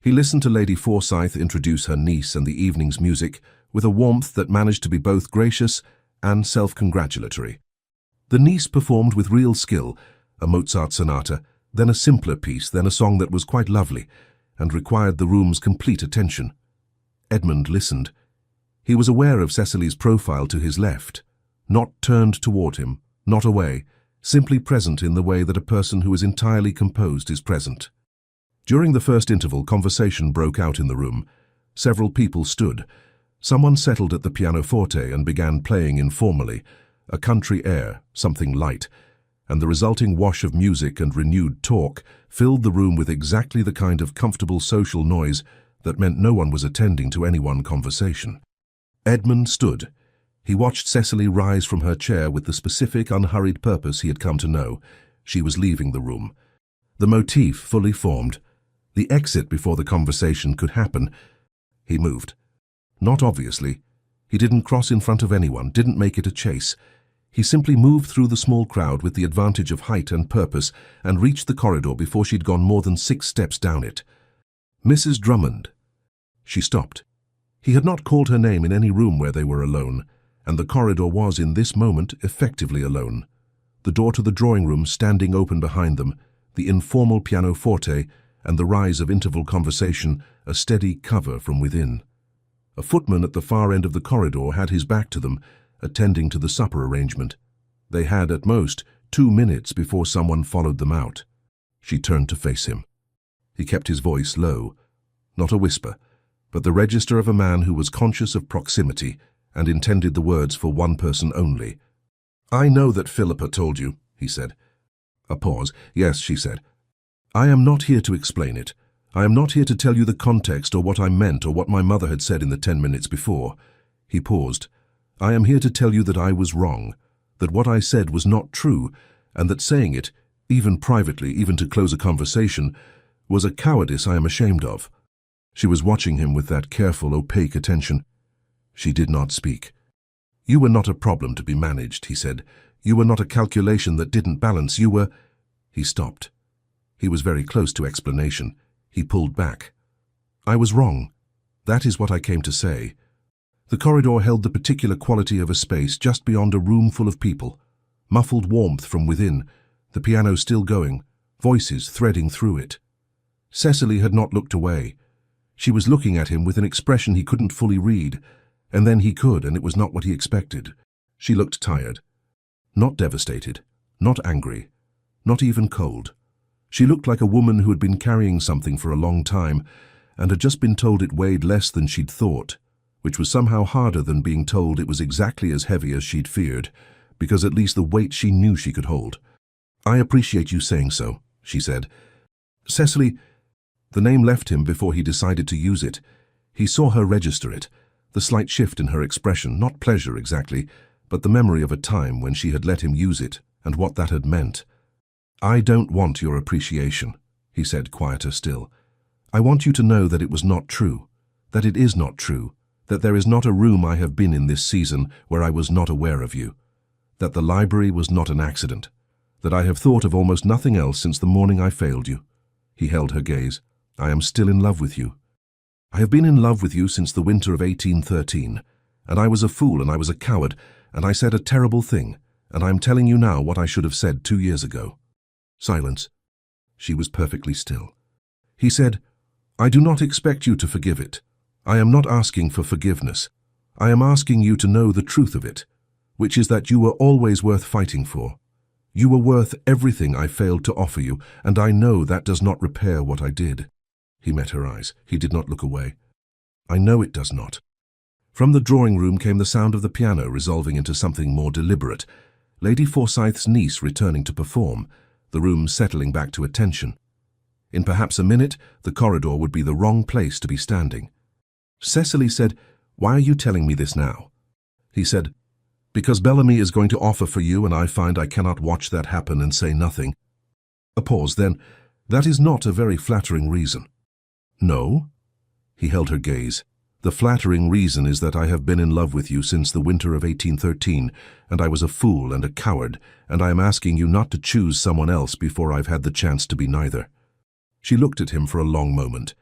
He listened to Lady Forsyth introduce her niece and the evening's music with a warmth that managed to be both gracious and self-congratulatory. The niece performed with real skill, a Mozart sonata, then a simpler piece, then a song that was quite lovely and required the room's complete attention. Edmund listened. He was aware of Cecily's profile to his left, not turned toward him, not away, simply present in the way that a person who is entirely composed is present. During the first interval, conversation broke out in the room. Several people stood. Someone settled at the pianoforte and began playing informally, a country air, something light, and the resulting wash of music and renewed talk filled the room with exactly the kind of comfortable social noise that meant no one was attending to any one conversation. Edmund stood. He watched Cecily rise from her chair with the specific, unhurried purpose he had come to know. She was leaving the room. The motif fully formed. The exit before the conversation could happen. He moved. Not obviously. He didn't cross in front of anyone, didn't make it a chase. He simply moved through the small crowd with the advantage of height and purpose and reached the corridor before she'd gone more than 6 steps down it. Mrs. Drummond. She stopped. He had not called her name in any room where they were alone, and the corridor was in this moment effectively alone. The door to the drawing room standing open behind them, the informal pianoforte, and the rise of interval conversation, a steady cover from within. A footman at the far end of the corridor had his back to them, attending to the supper arrangement. They had, at most, 2 minutes before someone followed them out. She turned to face him. He kept his voice low, not a whisper, but the register of a man who was conscious of proximity and intended the words for one person only. "I know that Philippa told you," he said. A pause. "Yes," she said. "I am not here to explain it. I am not here to tell you the context or what I meant or what my mother had said in the 10 minutes before." He paused. "I am here to tell you that I was wrong, that what I said was not true, and that saying it, even privately, even to close a conversation, was a cowardice I am ashamed of." She was watching him with that careful, opaque attention. She did not speak. "You were not a problem to be managed," he said. "You were not a calculation that didn't balance. You were—" He stopped. He was very close to explanation. He pulled back. "I was wrong. That is what I came to say." The corridor held the particular quality of a space just beyond a room full of people. Muffled warmth from within, the piano still going, voices threading through it. Cecily had not looked away. She was looking at him with an expression he couldn't fully read, and then he could, and it was not what he expected. She looked tired. Not devastated, not angry, not even cold. She looked like a woman who had been carrying something for a long time and had just been told it weighed less than she'd thought, which was somehow harder than being told it was exactly as heavy as she'd feared, because at least the weight she knew she could hold. "I appreciate you saying so," she said. "Cecily—" The name left him before he decided to use it. He saw her register it, the slight shift in her expression, not pleasure exactly, but the memory of a time when she had let him use it and what that had meant. "I don't want your appreciation," he said, quieter still. "I want you to know that it was not true, that it is not true, that there is not a room I have been in this season where I was not aware of you, that the library was not an accident, that I have thought of almost nothing else since the morning I failed you." He held her gaze. "I am still in love with you. I have been in love with you since the winter of 1813, and I was a fool and I was a coward, and I said a terrible thing, and I am telling you now what I should have said 2 years ago." Silence. She was perfectly still. He said, "I do not expect you to forgive it. I am not asking for forgiveness. I am asking you to know the truth of it, which is that you were always worth fighting for. You were worth everything I failed to offer you, and I know that does not repair what I did." He met her eyes. He did not look away. "I know it does not." From the drawing room came the sound of the piano resolving into something more deliberate. Lady Forsyth's niece returning to perform, the room settling back to attention. In perhaps a minute, the corridor would be the wrong place to be standing. Cecily said, "Why are you telling me this now?" He said, "Because Bellamy is going to offer for you, and I find I cannot watch that happen and say nothing." A pause, then, "That is not a very flattering reason." "No?" He held her gaze. The flattering reason is that I have been in love with you since the winter of 1813, and I was a fool and a coward, and I am asking you not to choose someone else before I've had the chance to be neither." She looked at him for a long moment.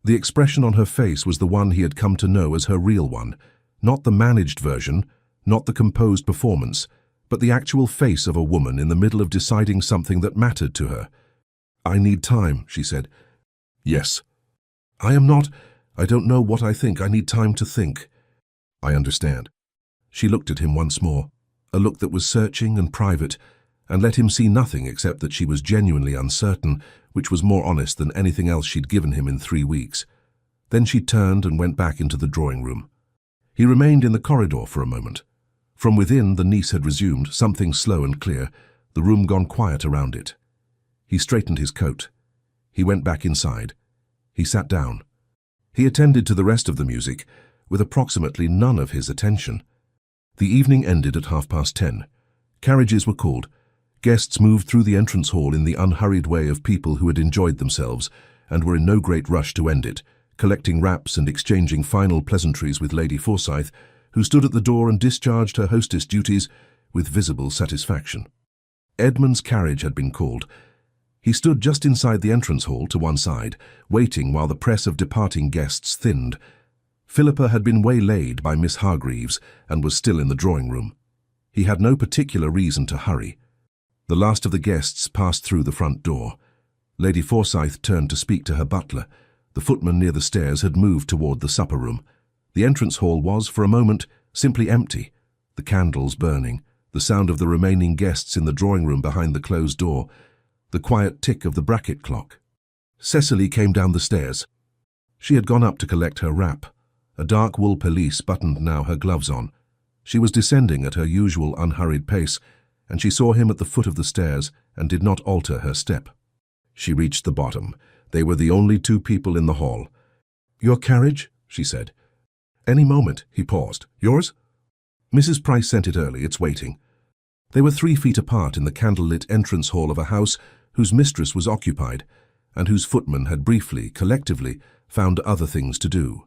The expression on her face was the one he had come to know as her real one, not the managed version, not the composed performance, but the actual face of a woman in the middle of deciding something that mattered to her. "I need time," she said. "Yes." "I don't know what I think. I need time to think." "I understand." She looked at him once more, a look that was searching and private, and let him see nothing except that she was genuinely uncertain, which was more honest than anything else she'd given him in 3 weeks. Then she turned and went back into the drawing room. He remained in the corridor for a moment. From within, the niece had resumed, something slow and clear, the room gone quiet around it. He straightened his coat. He went back inside. He sat down. He attended to the rest of the music, with approximately none of his attention. The evening ended at 10:30. Carriages were called. Guests moved through the entrance hall in the unhurried way of people who had enjoyed themselves and were in no great rush to end it, collecting wraps and exchanging final pleasantries with Lady Forsyth, who stood at the door and discharged her hostess duties with visible satisfaction. Edmund's carriage had been called. He stood just inside the entrance hall to one side, waiting while the press of departing guests thinned. Philippa had been waylaid by Miss Hargreaves and was still in the drawing room. He had no particular reason to hurry. The last of the guests passed through the front door. Lady Forsyth turned to speak to her butler. The footman near the stairs had moved toward the supper room. The entrance hall was, for a moment, simply empty, the candles burning, the sound of the remaining guests in the drawing room behind the closed door, the quiet tick of the bracket clock. Cecily came down the stairs. She had gone up to collect her wrap. A dark wool pelisse buttoned now her gloves on. She was descending at her usual unhurried pace, and she saw him at the foot of the stairs and did not alter her step. She reached the bottom. They were the only 2 people in the hall. "Your carriage?" she said. "Any moment," he paused. "Yours?" "Mrs. Price sent it early. It's waiting." They were 3 feet apart in the candlelit entrance hall of a house whose mistress was occupied, and whose footman had briefly, collectively, found other things to do.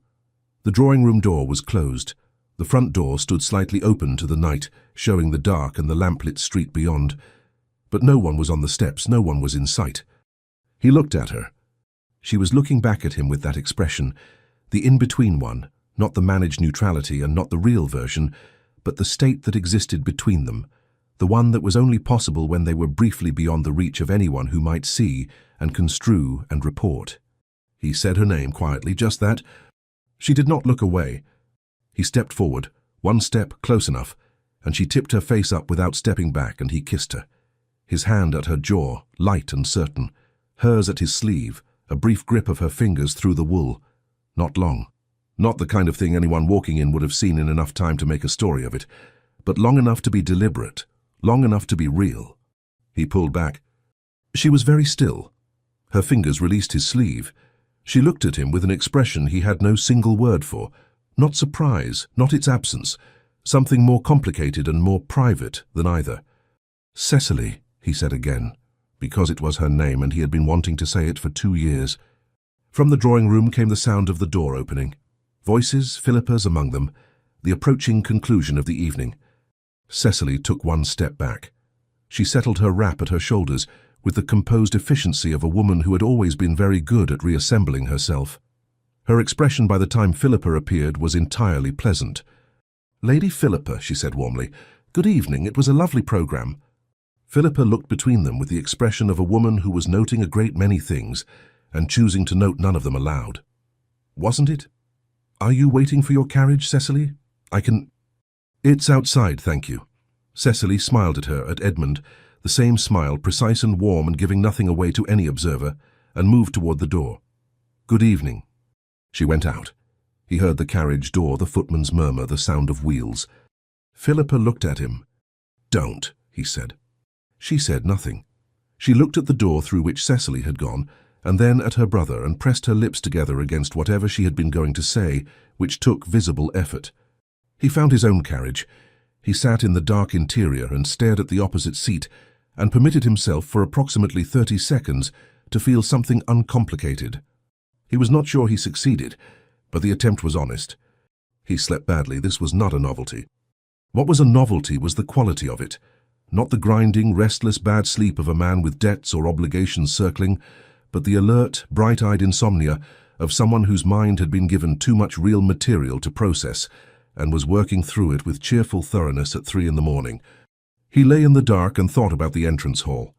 The drawing-room door was closed. The front door stood slightly open to the night, showing the dark and the lamplit street beyond. But no one was on the steps, no one was in sight. He looked at her. She was looking back at him with that expression, the in-between one, not the managed neutrality and not the real version, but the state that existed between them, the one that was only possible when they were briefly beyond the reach of anyone who might see and construe and report. He said her name quietly, just that. She did not look away. He stepped forward, one step close enough, and she tipped her face up without stepping back, and he kissed her. His hand at her jaw, light and certain, hers at his sleeve, a brief grip of her fingers through the wool. Not long. Not the kind of thing anyone walking in would have seen in enough time to make a story of it, but long enough to be deliberate, long enough to be real. He pulled back. She was very still. Her fingers released his sleeve. She looked at him with an expression he had no single word for, not surprise, not its absence, something more complicated and more private than either. "Cecily," he said again, because it was her name and he had been wanting to say it for 2 years. From the drawing room came the sound of the door opening. Voices, Philippa's among them, the approaching conclusion of the evening. Cecily took one step back. She settled her wrap at her shoulders with the composed efficiency of a woman who had always been very good at reassembling herself. Her expression by the time Philippa appeared was entirely pleasant. "Lady Philippa," she said warmly, "good evening. It was a lovely program." Philippa looked between them with the expression of a woman who was noting a great many things and choosing to note none of them aloud. "Wasn't it? Are you waiting for your carriage, Cecily? I can—" "It's outside, thank you." Cecily smiled at her, at Edmund, the same smile, precise and warm and giving nothing away to any observer, and moved toward the door. "Good evening." She went out. He heard the carriage door, the footman's murmur, the sound of wheels. Philippa looked at him. "Don't," he said. She said nothing. She looked at the door through which Cecily had gone, and then at her brother, and pressed her lips together against whatever she had been going to say, which took visible effort. He found his own carriage. He sat in the dark interior and stared at the opposite seat, and permitted himself for approximately 30 seconds to feel something uncomplicated. He was not sure he succeeded, but the attempt was honest. He slept badly. This was not a novelty. What was a novelty was the quality of it, not the grinding, restless, bad sleep of a man with debts or obligations circling, but the alert, bright-eyed insomnia of someone whose mind had been given too much real material to process and was working through it with cheerful thoroughness at 3 in the morning. He lay in the dark and thought about the entrance hall,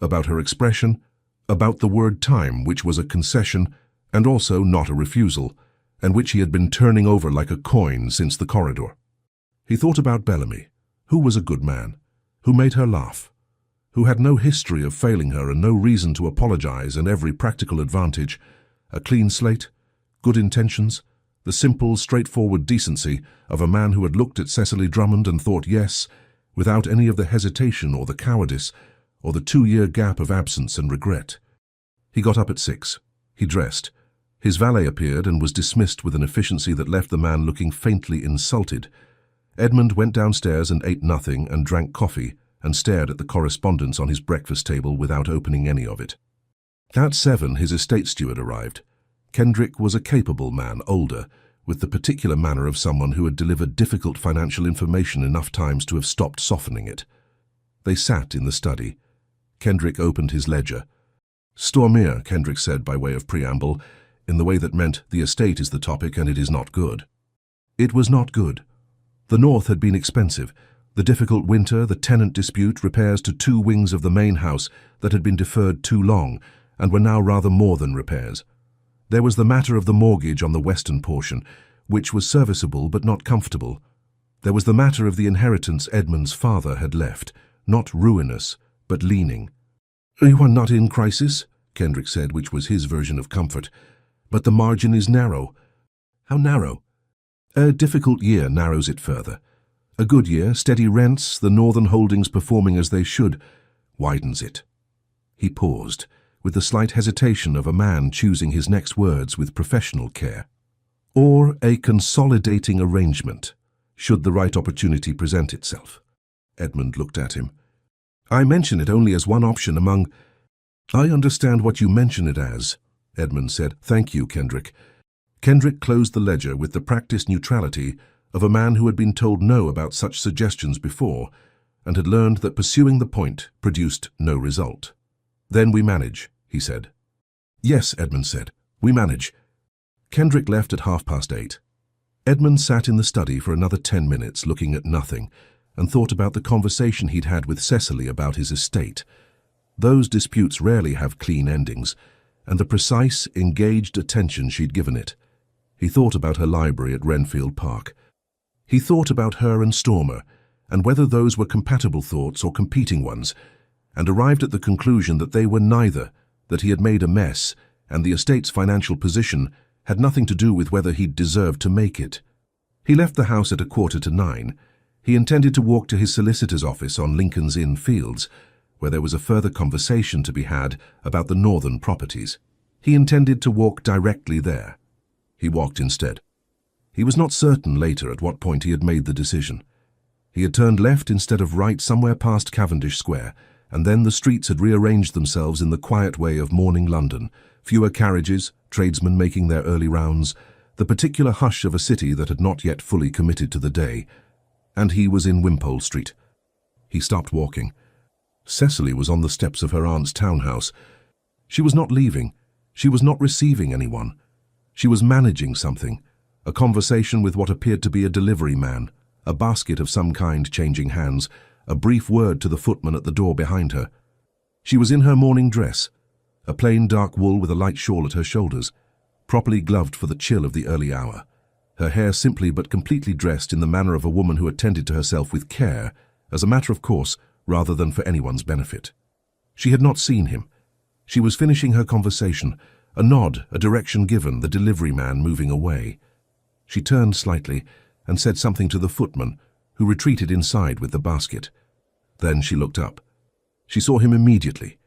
about her expression, about the word time, which was a concession and also not a refusal, and which he had been turning over like a coin since the corridor. He thought about Bellamy, who was a good man, who made her laugh, who had no history of failing her and no reason to apologize, and every practical advantage, a clean slate, good intentions, the simple, straightforward decency of a man who had looked at Cecily Drummond and thought yes, without any of the hesitation or the cowardice or the 2-year gap of absence and regret. He got up at 6. He dressed. His valet appeared and was dismissed with an efficiency that left the man looking faintly insulted. Edmund went downstairs and ate nothing and drank coffee and stared at the correspondence on his breakfast table without opening any of it. At 7, his estate steward arrived. Kendrick was a capable man, older, with the particular manner of someone who had delivered difficult financial information enough times to have stopped softening it. They sat in the study. Kendrick opened his ledger. "Stormere," Kendrick said by way of preamble, in the way that meant the estate is the topic and it is not good. It was not good. The north had been expensive. The difficult winter, the tenant dispute, repairs to 2 wings of the main house that had been deferred too long and were now rather more than repairs. There was the matter of the mortgage on the western portion, which was serviceable but not comfortable. There was the matter of the inheritance Edmund's father had left, not ruinous, but leaning. "You are not in crisis," Kendrick said, which was his version of comfort. "But the margin is narrow." "How narrow?" "A difficult year narrows it further. A good year, steady rents, the northern holdings performing as they should, widens it." He paused, with the slight hesitation of a man choosing his next words with professional care. "Or a consolidating arrangement, should the right opportunity present itself." Edmund looked at him. "I mention it only as one option among—" "I understand what you mention it as," Edmund said. "Thank you, Kendrick." Kendrick closed the ledger with the practiced neutrality of a man who had been told no about such suggestions before and had learned that pursuing the point produced no result. "Then we manage," he said. "Yes," Edmund said, "we manage." Kendrick left at 8:30. Edmund sat in the study for another 10 minutes looking at nothing and thought about the conversation he'd had with Cecily about his estate. Those disputes rarely have clean endings, and the precise, engaged attention she'd given it. He thought about her library at Renfield Park. He thought about her and Stormer, and whether those were compatible thoughts or competing ones, and arrived at the conclusion that they were neither, that he had made a mess, and the estate's financial position had nothing to do with whether he'd deserved to make it. He left the house at 9:15. He intended to walk to his solicitor's office on Lincoln's Inn Fields, where there was a further conversation to be had about the northern properties. He intended to walk directly there. He walked instead. He was not certain later at what point he had made the decision. He had turned left instead of right somewhere past Cavendish Square, and then the streets had rearranged themselves in the quiet way of morning London, fewer carriages, tradesmen making their early rounds, the particular hush of a city that had not yet fully committed to the day. And he was in Wimpole Street. He stopped walking. Cecily was on the steps of her aunt's townhouse. She was not leaving. She was not receiving anyone. She was managing something, a conversation with what appeared to be a delivery man, a basket of some kind changing hands, a brief word to the footman at the door behind her. She was in her morning dress, a plain dark wool with a light shawl at her shoulders, properly gloved for the chill of the early hour, her hair simply but completely dressed in the manner of a woman who attended to herself with care, as a matter of course, rather than for anyone's benefit. She had not seen him. She was finishing her conversation, a nod, a direction given, the delivery man moving away. She turned slightly and said something to the footman, who retreated inside with the basket. Then she looked up. She saw him immediately.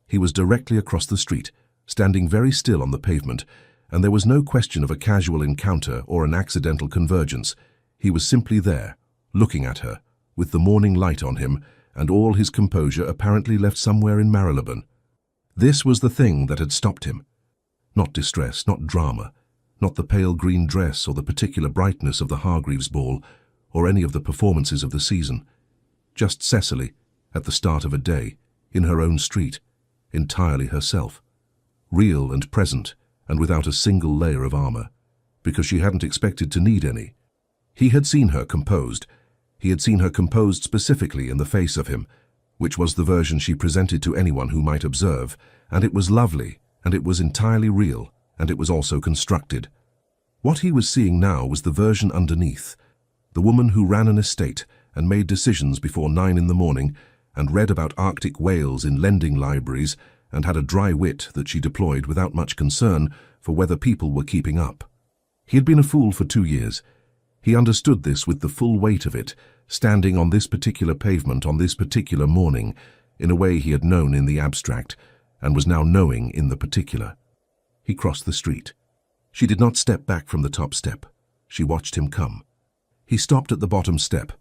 He was directly across the street, standing very still on the pavement, and there was no question of a casual encounter or an accidental convergence. He was simply there, looking at her, with the morning light on him, and all his composure apparently left somewhere in Marylebone. This was the thing that had stopped him. Not distress, not drama, not the pale green dress or the particular brightness of the Hargreaves ball or any of the performances of the season. Just Cecily, at the start of a day, in her own street, entirely herself, real and present and without a single layer of armor, because she hadn't expected to need any. He had seen her composed. He had seen her composed specifically in the face of him, which was the version she presented to anyone who might observe, and it was lovely, and it was entirely real, and it was also constructed. What he was seeing now was the version underneath, the woman who ran an estate and made decisions before 9 in the morning and read about Arctic whales in lending libraries and had a dry wit that she deployed without much concern for whether people were keeping up. He had been a fool for 2 years. He understood this with the full weight of it, standing on this particular pavement on this particular morning, in a way he had known in the abstract, and was now knowing in the particular. He crossed the street. She did not step back from the top step. She watched him come. He stopped at the bottom step.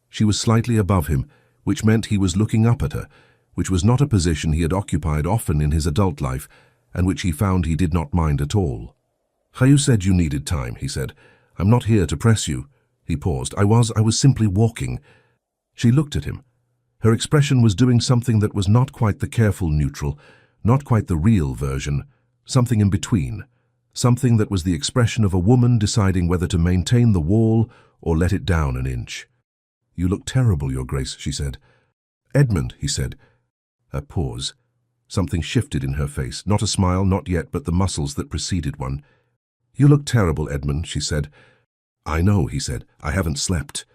She was slightly above him, which meant he was looking up at her, which was not a position he had occupied often in his adult life, and which he found he did not mind at all. "You said you needed time," he said. "I'm not here to press you." He paused. I was simply walking." She looked at him. Her expression was doing something that was not quite the careful neutral, not quite the real version, something in between, something that was the expression of a woman deciding whether to maintain the wall or let it down an inch. "You look terrible, Your Grace," she said. "Edmund," he said. A pause. Something shifted in her face, not a smile, not yet, but the muscles that preceded one. "You look terrible, Edmund," she said. "I know," he said. "I haven't slept."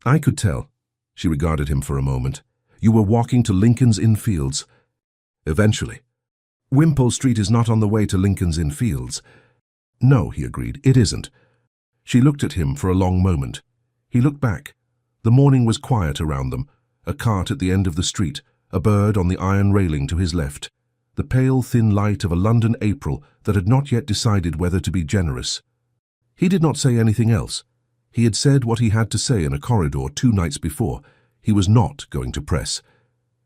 "I could tell." She regarded him for a moment. "You were walking to Lincoln's Inn Fields." "Eventually." "Wimpole Street is not on the way to Lincoln's Inn Fields." "No," he agreed, "it isn't." She looked at him for a long moment. He looked back. The morning was quiet around them, a cart at the end of the street, a bird on the iron railing to his left, the pale, thin light of a London April that had not yet decided whether to be generous. He did not say anything else. He had said what he had to say in a corridor 2 nights before. He was not going to press.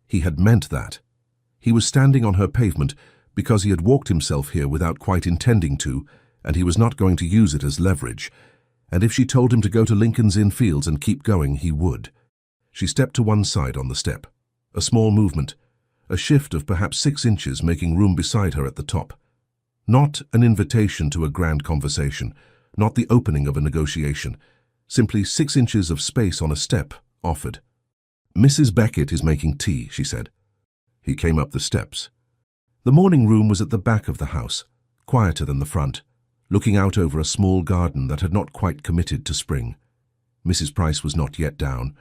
He had meant that. He was standing on her pavement because he had walked himself here without quite intending to, and he was not going to use it as leverage. And if she told him to go to Lincoln's Inn Fields and keep going, he would. She stepped to one side on the step. A small movement, a shift of perhaps 6 inches making room beside her at the top. Not an invitation to a grand conversation, not the opening of a negotiation, simply 6 inches of space on a step offered. "Mrs. Beckett is making tea," she said. He came up the steps. The morning room was at the back of the house, quieter than the front, looking out over a small garden that had not quite committed to spring. Mrs. Price was not yet down.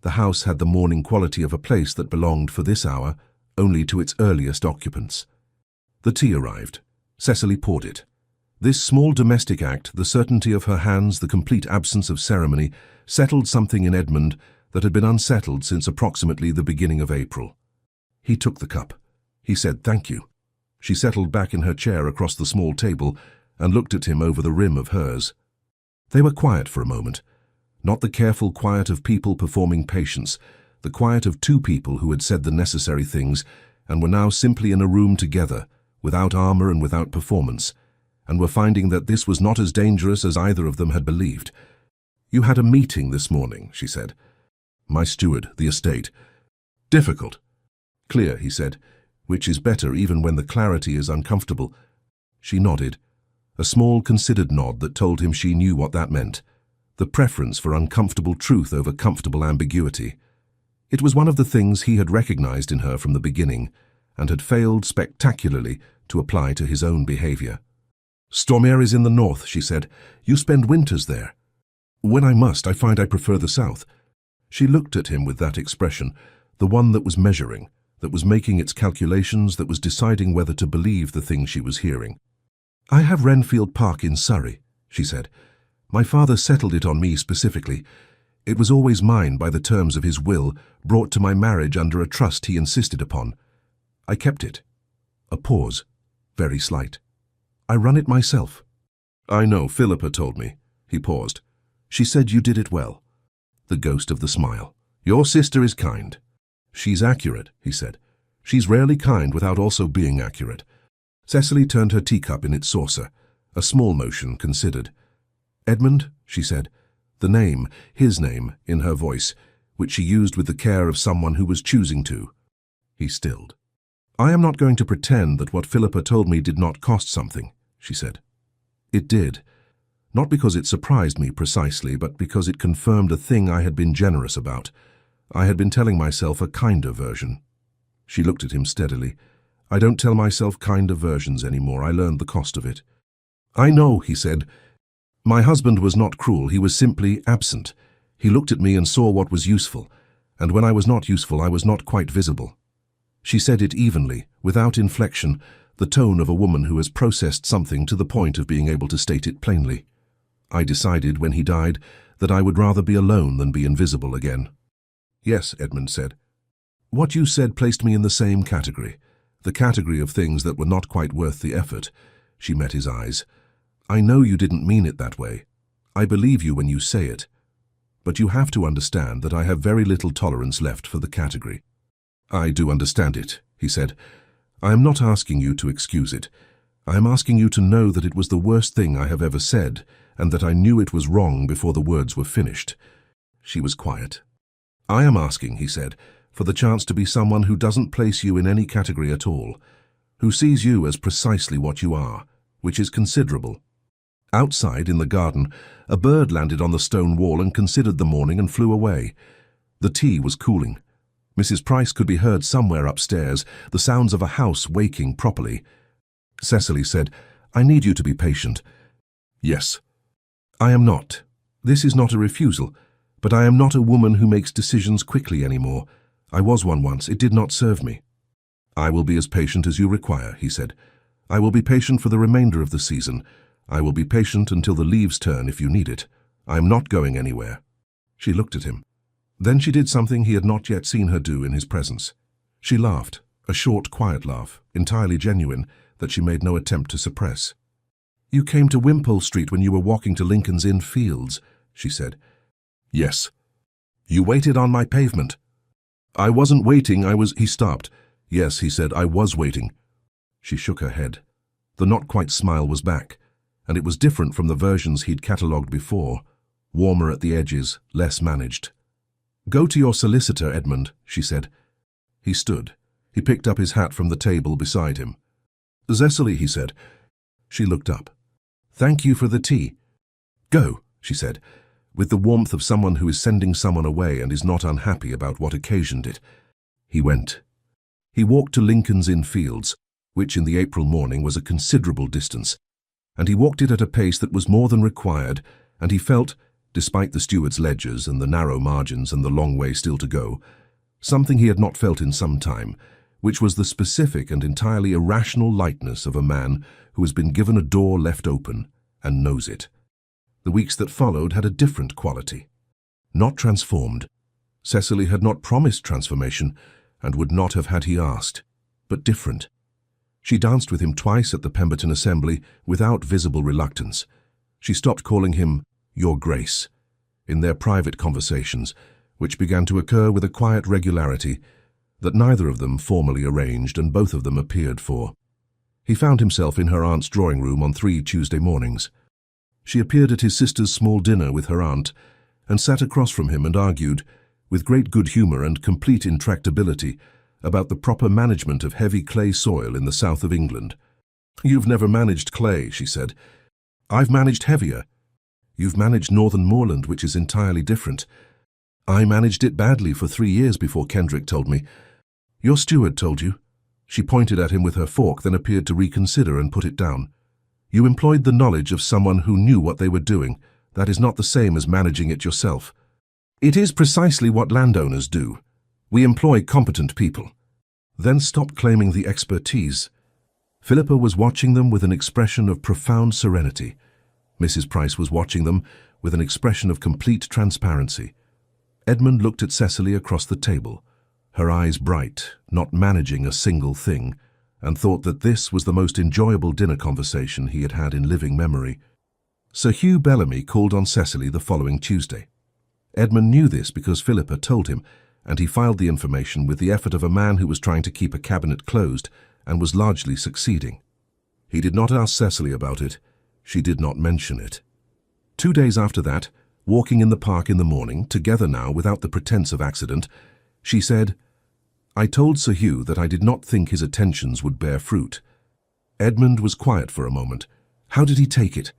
The house had the morning quality of a place that belonged for this hour only to its earliest occupants. The tea arrived. Cecily poured it. This small domestic act, the certainty of her hands, the complete absence of ceremony, settled something in Edmund that had been unsettled since approximately the beginning of April. He took the cup. He said, "Thank you." She settled back in her chair across the small table and looked at him over the rim of hers. They were quiet for a moment. Not the careful quiet of people performing patience, the quiet of 2 people who had said the necessary things and were now simply in a room together, without armor and without performance, and were finding that this was not as dangerous as either of them had believed. "You had a meeting this morning," she said. "My steward, the estate." "Difficult." "Clear," he said, "which is better even when the clarity is uncomfortable." She nodded, a small considered nod that told him she knew what that meant. The preference for uncomfortable truth over comfortable ambiguity. It was one of the things he had recognized in her from the beginning, and had failed spectacularly to apply to his own behavior. "Stormere is in the north," she said. "You spend winters there." "When I must, I find I prefer the south." She looked at him with that expression, the one that was measuring, that was making its calculations, that was deciding whether to believe the thing she was hearing. "I have Renfield Park in Surrey," she said. "My father settled it on me specifically. It was always mine by the terms of his will, brought to my marriage under a trust he insisted upon. I kept it." A pause, very slight. "I run it myself." "I know, Philippa told me." He paused. "She said you did it well." The ghost of the smile. "Your sister is kind." "She's accurate," he said. "She's rarely kind without also being accurate." Cecily turned her teacup in its saucer. a small motion considered. "Edmund," she said, the name, his name, in her voice, which she used with the care of someone who was choosing to. He stilled. "I am not going to pretend that what Philippa told me did not cost something," she said. "It did. Not because it surprised me precisely, but because it confirmed a thing I had been generous about. I had been telling myself a kinder version." She looked at him steadily. "I don't tell myself kinder versions anymore. I learned the cost of it." "I know," he said. "My husband was not cruel. He was simply absent. He looked at me and saw what was useful, and when I was not useful, I was not quite visible." She said it evenly, without inflection, the tone of a woman who has processed something to the point of being able to state it plainly. "I decided when he died that I would rather be alone than be invisible again." "Yes," Edmund said. "What you said placed me in the same category, the category of things that were not quite worth the effort." She met his eyes. "I know you didn't mean it that way. I believe you when you say it. But you have to understand that I have very little tolerance left for the category." "I do understand it," he said. "I am not asking you to excuse it. I am asking you to know that it was the worst thing I have ever said, and that I knew it was wrong before the words were finished." She was quiet. "I am asking," he said, "for the chance to be someone who doesn't place you in any category at all, who sees you as precisely what you are, which is considerable." Outside, in the garden, a bird landed on the stone wall and considered the morning and flew away. The tea was cooling. Mrs. Price could be heard somewhere upstairs, the sounds of a house waking properly. Cecily said, "I need you to be patient." "Yes." "I am not. This is not a refusal, but I am not a woman who makes decisions quickly anymore. I was one once. It did not serve me." "I will be as patient as you require," he said. "I will be patient for the remainder of the season. I will be patient until the leaves turn if you need it. I am not going anywhere." She looked at him. Then she did something he had not yet seen her do in his presence. She laughed, a short, quiet laugh, entirely genuine, that she made no attempt to suppress. "You came to Wimpole Street when you were walking to Lincoln's Inn Fields," she said. "Yes." "You waited on my pavement." "I wasn't waiting, He stopped. "Yes," he said, "I was waiting." She shook her head. The not-quite smile was back, and it was different from the versions he'd catalogued before, warmer at the edges, less managed. "Go to your solicitor, Edmund," she said. He stood. He picked up his hat from the table beside him. "Cecily," he said. She looked up. "Thank you for the tea." "Go," she said, with the warmth of someone who is sending someone away and is not unhappy about what occasioned it. He went. He walked to Lincoln's Inn Fields, which in the April morning was a considerable distance, and he walked it at a pace that was more than required, and he felt, despite the steward's ledgers and the narrow margins and the long way still to go, something he had not felt in some time, which was the specific and entirely irrational lightness of a man who has been given a door left open and knows it. The weeks that followed had a different quality. Not transformed. Cecily had not promised transformation and would not have had he asked, but different. She danced with him twice at the Pemberton Assembly without visible reluctance. She stopped calling him "Your Grace" in their private conversations, which began to occur with a quiet regularity that neither of them formally arranged and both of them appeared for. He found himself in her aunt's drawing room on 3 Tuesday mornings. She appeared at his sister's small dinner with her aunt and sat across from him and argued, with great good humour and complete intractability, about the proper management of heavy clay soil in the south of England. "You've never managed clay," she said. "I've managed heavier. You've managed northern moorland, which is entirely different. I managed it badly for 3 years before Kendrick told me. Your steward told you." She pointed at him with her fork, then appeared to reconsider and put it down. "You employed the knowledge of someone who knew what they were doing. That is not the same as managing it yourself." "It is precisely what landowners do. We employ competent people." "Then stop claiming the expertise." Philippa was watching them with an expression of profound serenity. Mrs. Price was watching them with an expression of complete transparency. Edmund looked at Cecily across the table, her eyes bright, not managing a single thing, and thought that this was the most enjoyable dinner conversation he had had in living memory. Sir Hugh Bellamy called on Cecily the following Tuesday. Edmund knew this because Philippa told him, and he filed the information with the effort of a man who was trying to keep a cabinet closed and was largely succeeding. He did not ask Cecily about it. She did not mention it. 2 days after that, walking in the park in the morning, together now without the pretense of accident, she said, "I told Sir Hugh that I did not think his attentions would bear fruit." Edmund was quiet for a moment. How did he take it?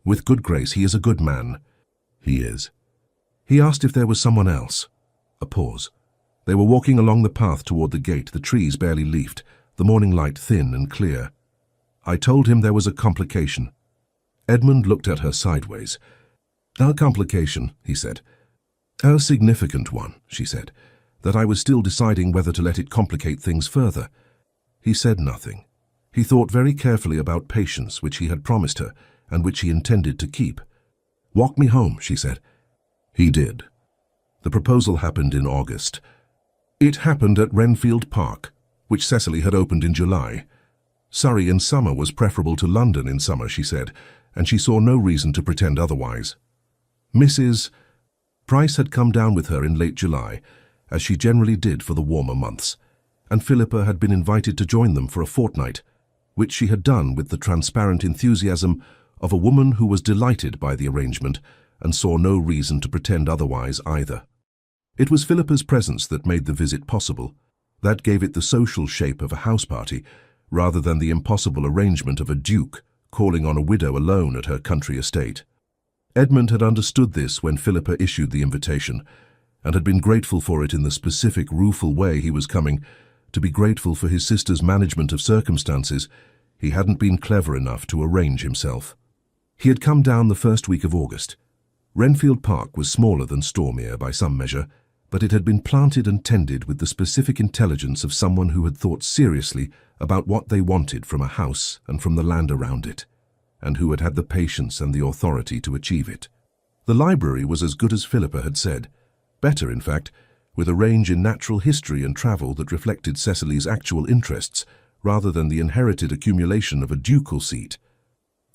With good grace, he is a good man. He is. He asked if there was someone else. A pause. They were walking along the path toward the gate, the trees barely leafed, the morning light thin and clear. I told him there was a complication. Edmund looked at her sideways. "A complication," he said. "A significant one," she said, "that I was still deciding whether to let it complicate things further." He said nothing. He thought very carefully about patience, which he had promised her, and which he intended to keep. "Walk me home," she said. He did. The proposal happened in August. It happened at Renfield Park, which Cecily had opened in July. Surrey in summer was preferable to London in summer, she said, and she saw no reason to pretend otherwise. Mrs. Price had come down with her in late July, as she generally did for the warmer months, and Philippa had been invited to join them for a fortnight, which she had done with the transparent enthusiasm of a woman who was delighted by the arrangement and saw no reason to pretend otherwise either. It was Philippa's presence that made the visit possible. That gave it the social shape of a house party, rather than the impossible arrangement of a duke calling on a widow alone at her country estate. Edmund had understood this when Philippa issued the invitation, and had been grateful for it in the specific, rueful way he was coming. To be grateful for his sister's management of circumstances, he hadn't been clever enough to arrange himself. He had come down the first week of August. Renfield Park was smaller than Stormere by some measure, but it had been planted and tended with the specific intelligence of someone who had thought seriously about what they wanted from a house and from the land around it, and who had had the patience and the authority to achieve it. The library was as good as Philippa had said, better in fact, with a range in natural history and travel that reflected Cecily's actual interests, rather than the inherited accumulation of a ducal seat.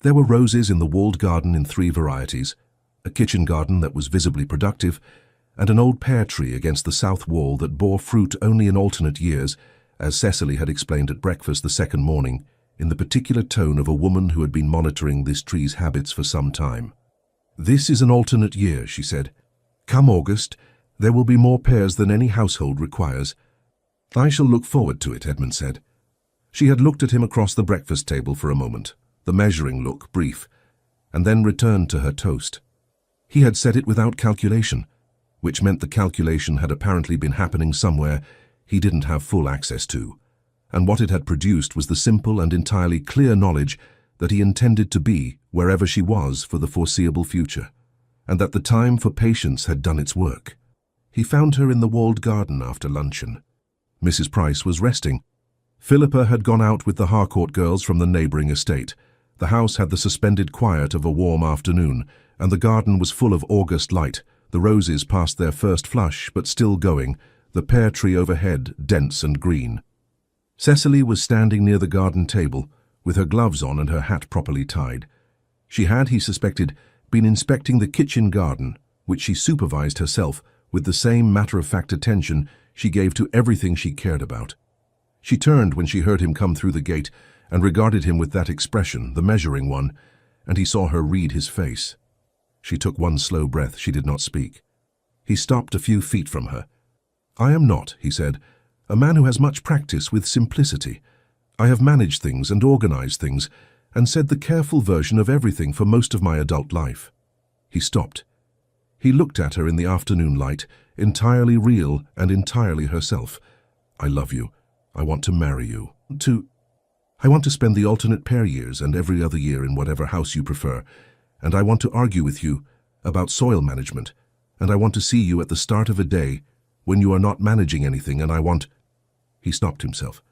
There were roses in the walled garden in 3 varieties, a kitchen garden that was visibly productive, and an old pear tree against the south wall that bore fruit only in alternate years, as Cecily had explained at breakfast the second morning, in the particular tone of a woman who had been monitoring this tree's habits for some time. "This is an alternate year," she said. "Come August, there will be more pears than any household requires." "I shall look forward to it," Edmund said. She had looked at him across the breakfast table for a moment, the measuring look brief, and then returned to her toast. He had said it without calculation, which meant the calculation had apparently been happening somewhere he didn't have full access to, and what it had produced was the simple and entirely clear knowledge that he intended to be wherever she was for the foreseeable future, and that the time for patience had done its work. He found her in the walled garden after luncheon. Mrs. Price was resting. Philippa had gone out with the Harcourt girls from the neighbouring estate. The house had the suspended quiet of a warm afternoon, and the garden was full of August light, the roses past their first flush but still going, the pear tree overhead dense and green. Cecily was standing near the garden table, with her gloves on and her hat properly tied. She had, he suspected, been inspecting the kitchen garden, which she supervised herself with the same matter-of-fact attention she gave to everything she cared about. She turned when she heard him come through the gate and regarded him with that expression, the measuring one, and he saw her read his face. She took one slow breath. She did not speak. He stopped a few feet from her. "I am not," he said, "a man who has much practice with simplicity. I have managed things and organized things and said the careful version of everything for most of my adult life." He stopped. He looked at her in the afternoon light, entirely real and entirely herself. "I love you. I want to marry you. I want to spend the alternate pair years and every other year in whatever house you prefer, and I want to argue with you about soil management, and I want to see you at the start of a day when you are not managing anything, and I want—" He stopped himself.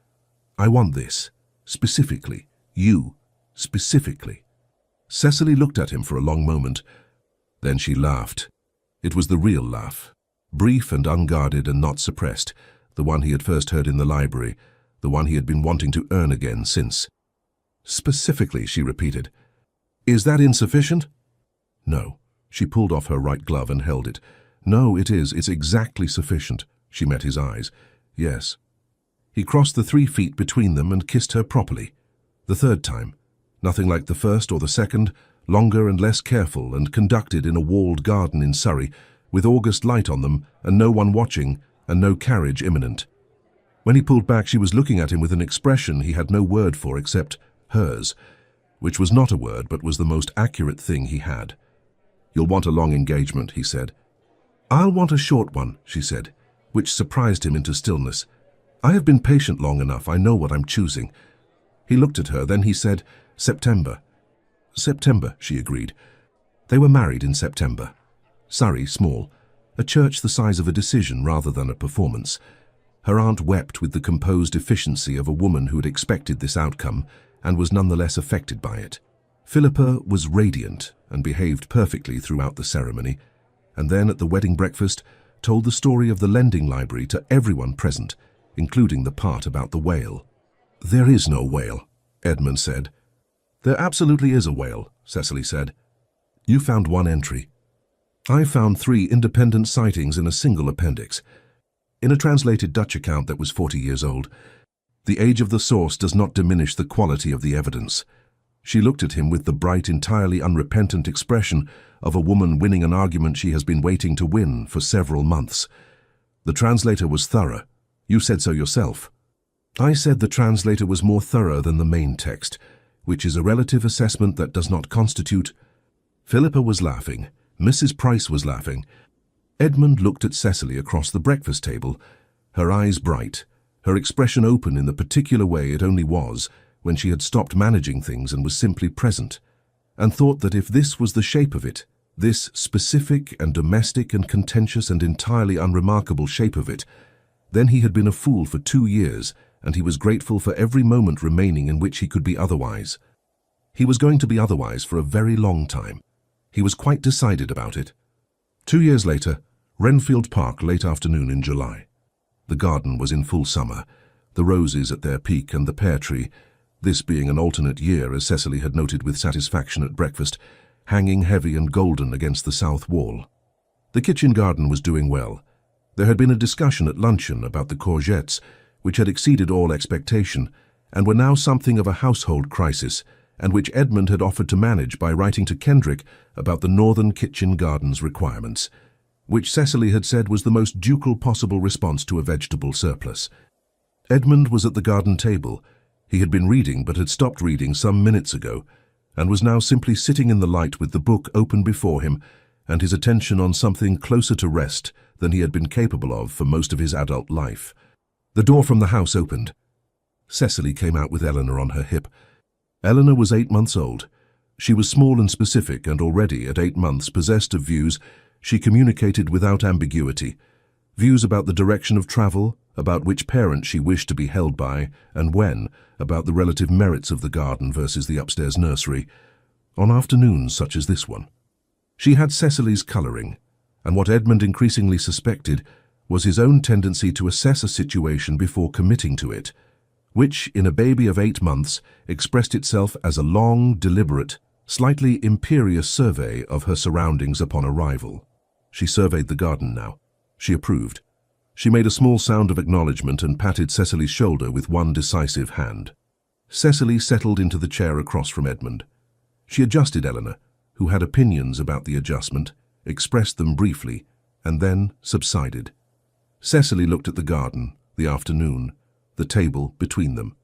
"I want this, specifically, you, specifically." Cecily looked at him for a long moment. Then she laughed. It was the real laugh, brief and unguarded and not suppressed, the one he had first heard in the library, the one he had been wanting to earn again since. "Specifically," she repeated. "Is that insufficient?" "No." She pulled off her right glove and held it. "No, it is. It's exactly sufficient." She met his eyes. "Yes." He crossed the 3 feet between them and kissed her properly. The third time. Nothing like the first or the second, longer and less careful, and conducted in a walled garden in Surrey, with August light on them, and no one watching, and no carriage imminent. When he pulled back, she was looking at him with an expression he had no word for except hers, which was not a word but was the most accurate thing he had. "You'll want a long engagement," he said. "I'll want a short one," she said, which surprised him into stillness. "I have been patient long enough. I know what I'm choosing." He looked at her, then he said, "September." "September," she agreed. They were married in September. Surrey, small, a church the size of a decision rather than a performance. Her aunt wept with the composed efficiency of a woman who had expected this outcome and was nonetheless affected by it. Philippa was radiant and behaved perfectly throughout the ceremony, and then at the wedding breakfast told the story of the lending library to everyone present, including the part about the whale. "There is no whale," Edmund said. "There absolutely is a whale," Cecily said. "You found one entry. I found 3 independent sightings in a single appendix. In a translated Dutch account that was 40 years old. The age of the source does not diminish the quality of the evidence." She looked at him with the bright, entirely unrepentant expression of a woman winning an argument she has been waiting to win for several months. "The translator was thorough. You said so yourself." "I said the translator was more thorough than the main text, which is a relative assessment that does not constitute—" Philippa was laughing. Mrs. Price was laughing. Edmund looked at Cecily across the breakfast table, her eyes bright, her expression open in the particular way it only was when she had stopped managing things and was simply present, and thought that if this was the shape of it, this specific and domestic and contentious and entirely unremarkable shape of it, then he had been a fool for 2 years, and he was grateful for every moment remaining in which he could be otherwise. He was going to be otherwise for a very long time. He was quite decided about it. 2 years later, Renfield Park, late afternoon in July. The garden was in full summer, the roses at their peak and the pear tree, this being an alternate year, as Cecily had noted with satisfaction at breakfast, hanging heavy and golden against the south wall. The kitchen garden was doing well. There had been a discussion at luncheon about the courgettes, which had exceeded all expectation, and were now something of a household crisis, and which Edmund had offered to manage by writing to Kendrick about the northern kitchen garden's requirements, which Cecily had said was the most ducal possible response to a vegetable surplus. Edmund was at the garden table. He had been reading but had stopped reading some minutes ago, and was now simply sitting in the light with the book open before him and his attention on something closer to rest than he had been capable of for most of his adult life. The door from the house opened. Cecily came out with Eleanor on her hip. Eleanor was 8 months old. She was small and specific, and already, at 8 months, possessed of views she communicated without ambiguity. Views about the direction of travel, about which parent she wished to be held by, and when, about the relative merits of the garden versus the upstairs nursery, on afternoons such as this one. She had Cecily's colouring, and what Edmund increasingly suspected was his own tendency to assess a situation before committing to it, which, in a baby of 8 months, expressed itself as a long, deliberate, slightly imperious survey of her surroundings upon arrival. She surveyed the garden now. She approved. She made a small sound of acknowledgement and patted Cecily's shoulder with one decisive hand. Cecily settled into the chair across from Edmund. She adjusted Eleanor, who had opinions about the adjustment, expressed them briefly, and then subsided. Cecily looked at the garden, the afternoon, the table between them.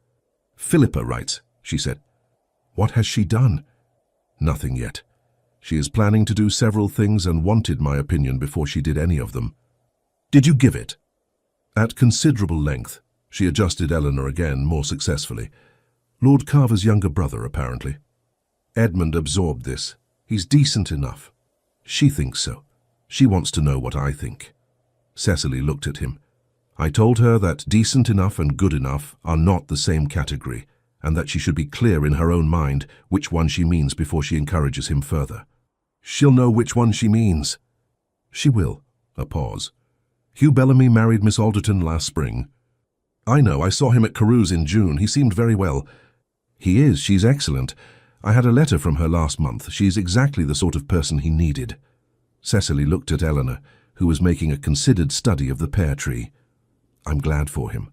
"Philippa writes," she said. "What has she done?" "Nothing yet. She is planning to do several things and wanted my opinion before she did any of them." "Did you give it?" "At considerable length." She adjusted Eleanor again, more successfully. "Lord Carver's younger brother, apparently." Edmund absorbed this. "He's decent enough." "She thinks so. She wants to know what I think." Cecily looked at him. "I told her that decent enough and good enough are not the same category, and that she should be clear in her own mind which one she means before she encourages him further." "She'll know which one she means." "She will." A pause. "Hugh Bellamy married Miss Alderton last spring." "I know. I saw him at Carew's in June. He seemed very well." "He is. She's excellent. I had a letter from her last month. She's exactly the sort of person he needed." Cecily looked at Eleanor, who was making a considered study of the pear tree. "I'm glad for him."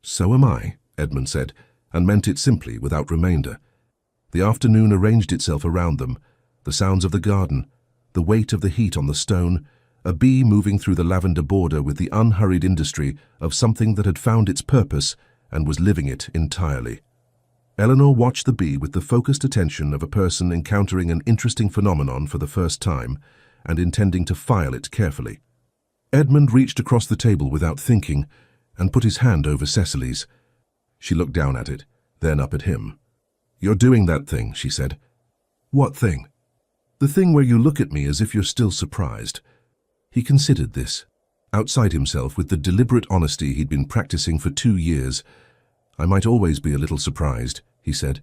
"So am I," Edmund said, and meant it simply, without remainder. The afternoon arranged itself around them, the sounds of the garden, the weight of the heat on the stone, a bee moving through the lavender border with the unhurried industry of something that had found its purpose and was living it entirely. Eleanor watched the bee with the focused attention of a person encountering an interesting phenomenon for the first time and intending to file it carefully. Edmund reached across the table without thinking and put his hand over Cecily's. She looked down at it, then up at him. "You're doing that thing," she said. "What thing?" "The thing where you look at me as if you're still surprised." He considered this, outside himself with the deliberate honesty he'd been practicing for 2 years. "I might always be a little surprised," he said.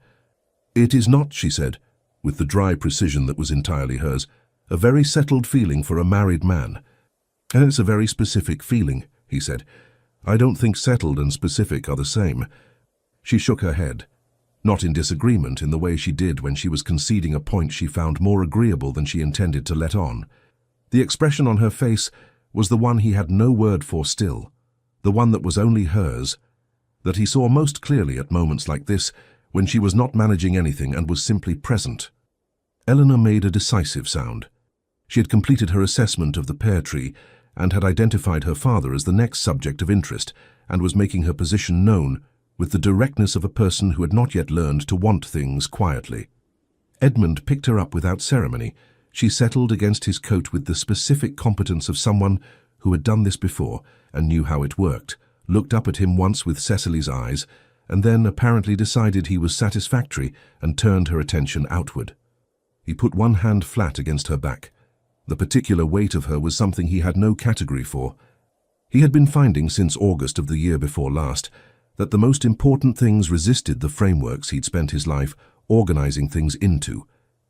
"It is not," she said, with the dry precision that was entirely hers, "a very settled feeling for a married man." "And it's a very specific feeling," he said. "I don't think settled and specific are the same." She shook her head, not in disagreement in the way she did when she was conceding a point she found more agreeable than she intended to let on. The expression on her face was the one he had no word for still, the one that was only hers, that he saw most clearly at moments like this, when she was not managing anything and was simply present. Eleanor made a decisive sound. She had completed her assessment of the pear tree and had identified her father as the next subject of interest and was making her position known with the directness of a person who had not yet learned to want things quietly. Edmund picked her up without ceremony. She settled against his coat with the specific competence of someone who had done this before and knew how it worked, looked up at him once with Cecily's eyes, and then apparently decided he was satisfactory and turned her attention outward. He put one hand flat against her back. The particular weight of her was something he had no category for. He had been finding since August of the year before last that the most important things resisted the frameworks he'd spent his life organizing things into,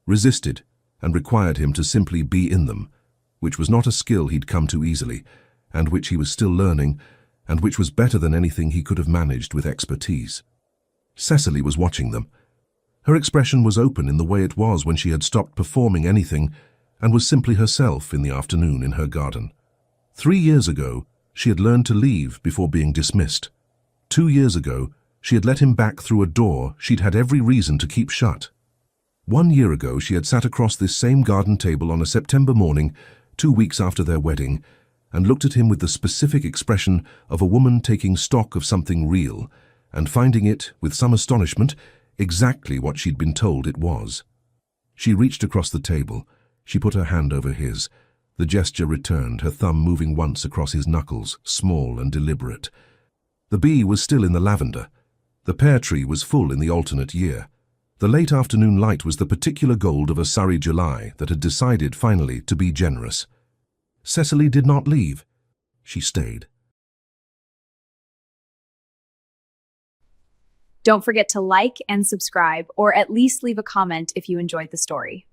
resisted and required him to simply be in them, which was not a skill he'd come to easily, and which he was still learning, and which was better than anything he could have managed with expertise. Cecily was watching them. Her expression was open in the way it was when she had stopped performing anything and was simply herself in the afternoon in her garden. 3 years ago, she had learned to leave before being dismissed. 2 years ago, she had let him back through a door she'd had every reason to keep shut. 1 year ago, she had sat across this same garden table on a September morning, 2 weeks after their wedding, and looked at him with the specific expression of a woman taking stock of something real and finding it, with some astonishment, exactly what she'd been told it was. She reached across the table. She put her hand over his. The gesture returned, her thumb moving once across his knuckles, small and deliberate. The bee was still in the lavender. The pear tree was full in the alternate year. The late afternoon light was the particular gold of a Surrey July that had decided finally to be generous. Cecily did not leave. She stayed. Don't forget to like and subscribe, or at least leave a comment if you enjoyed the story.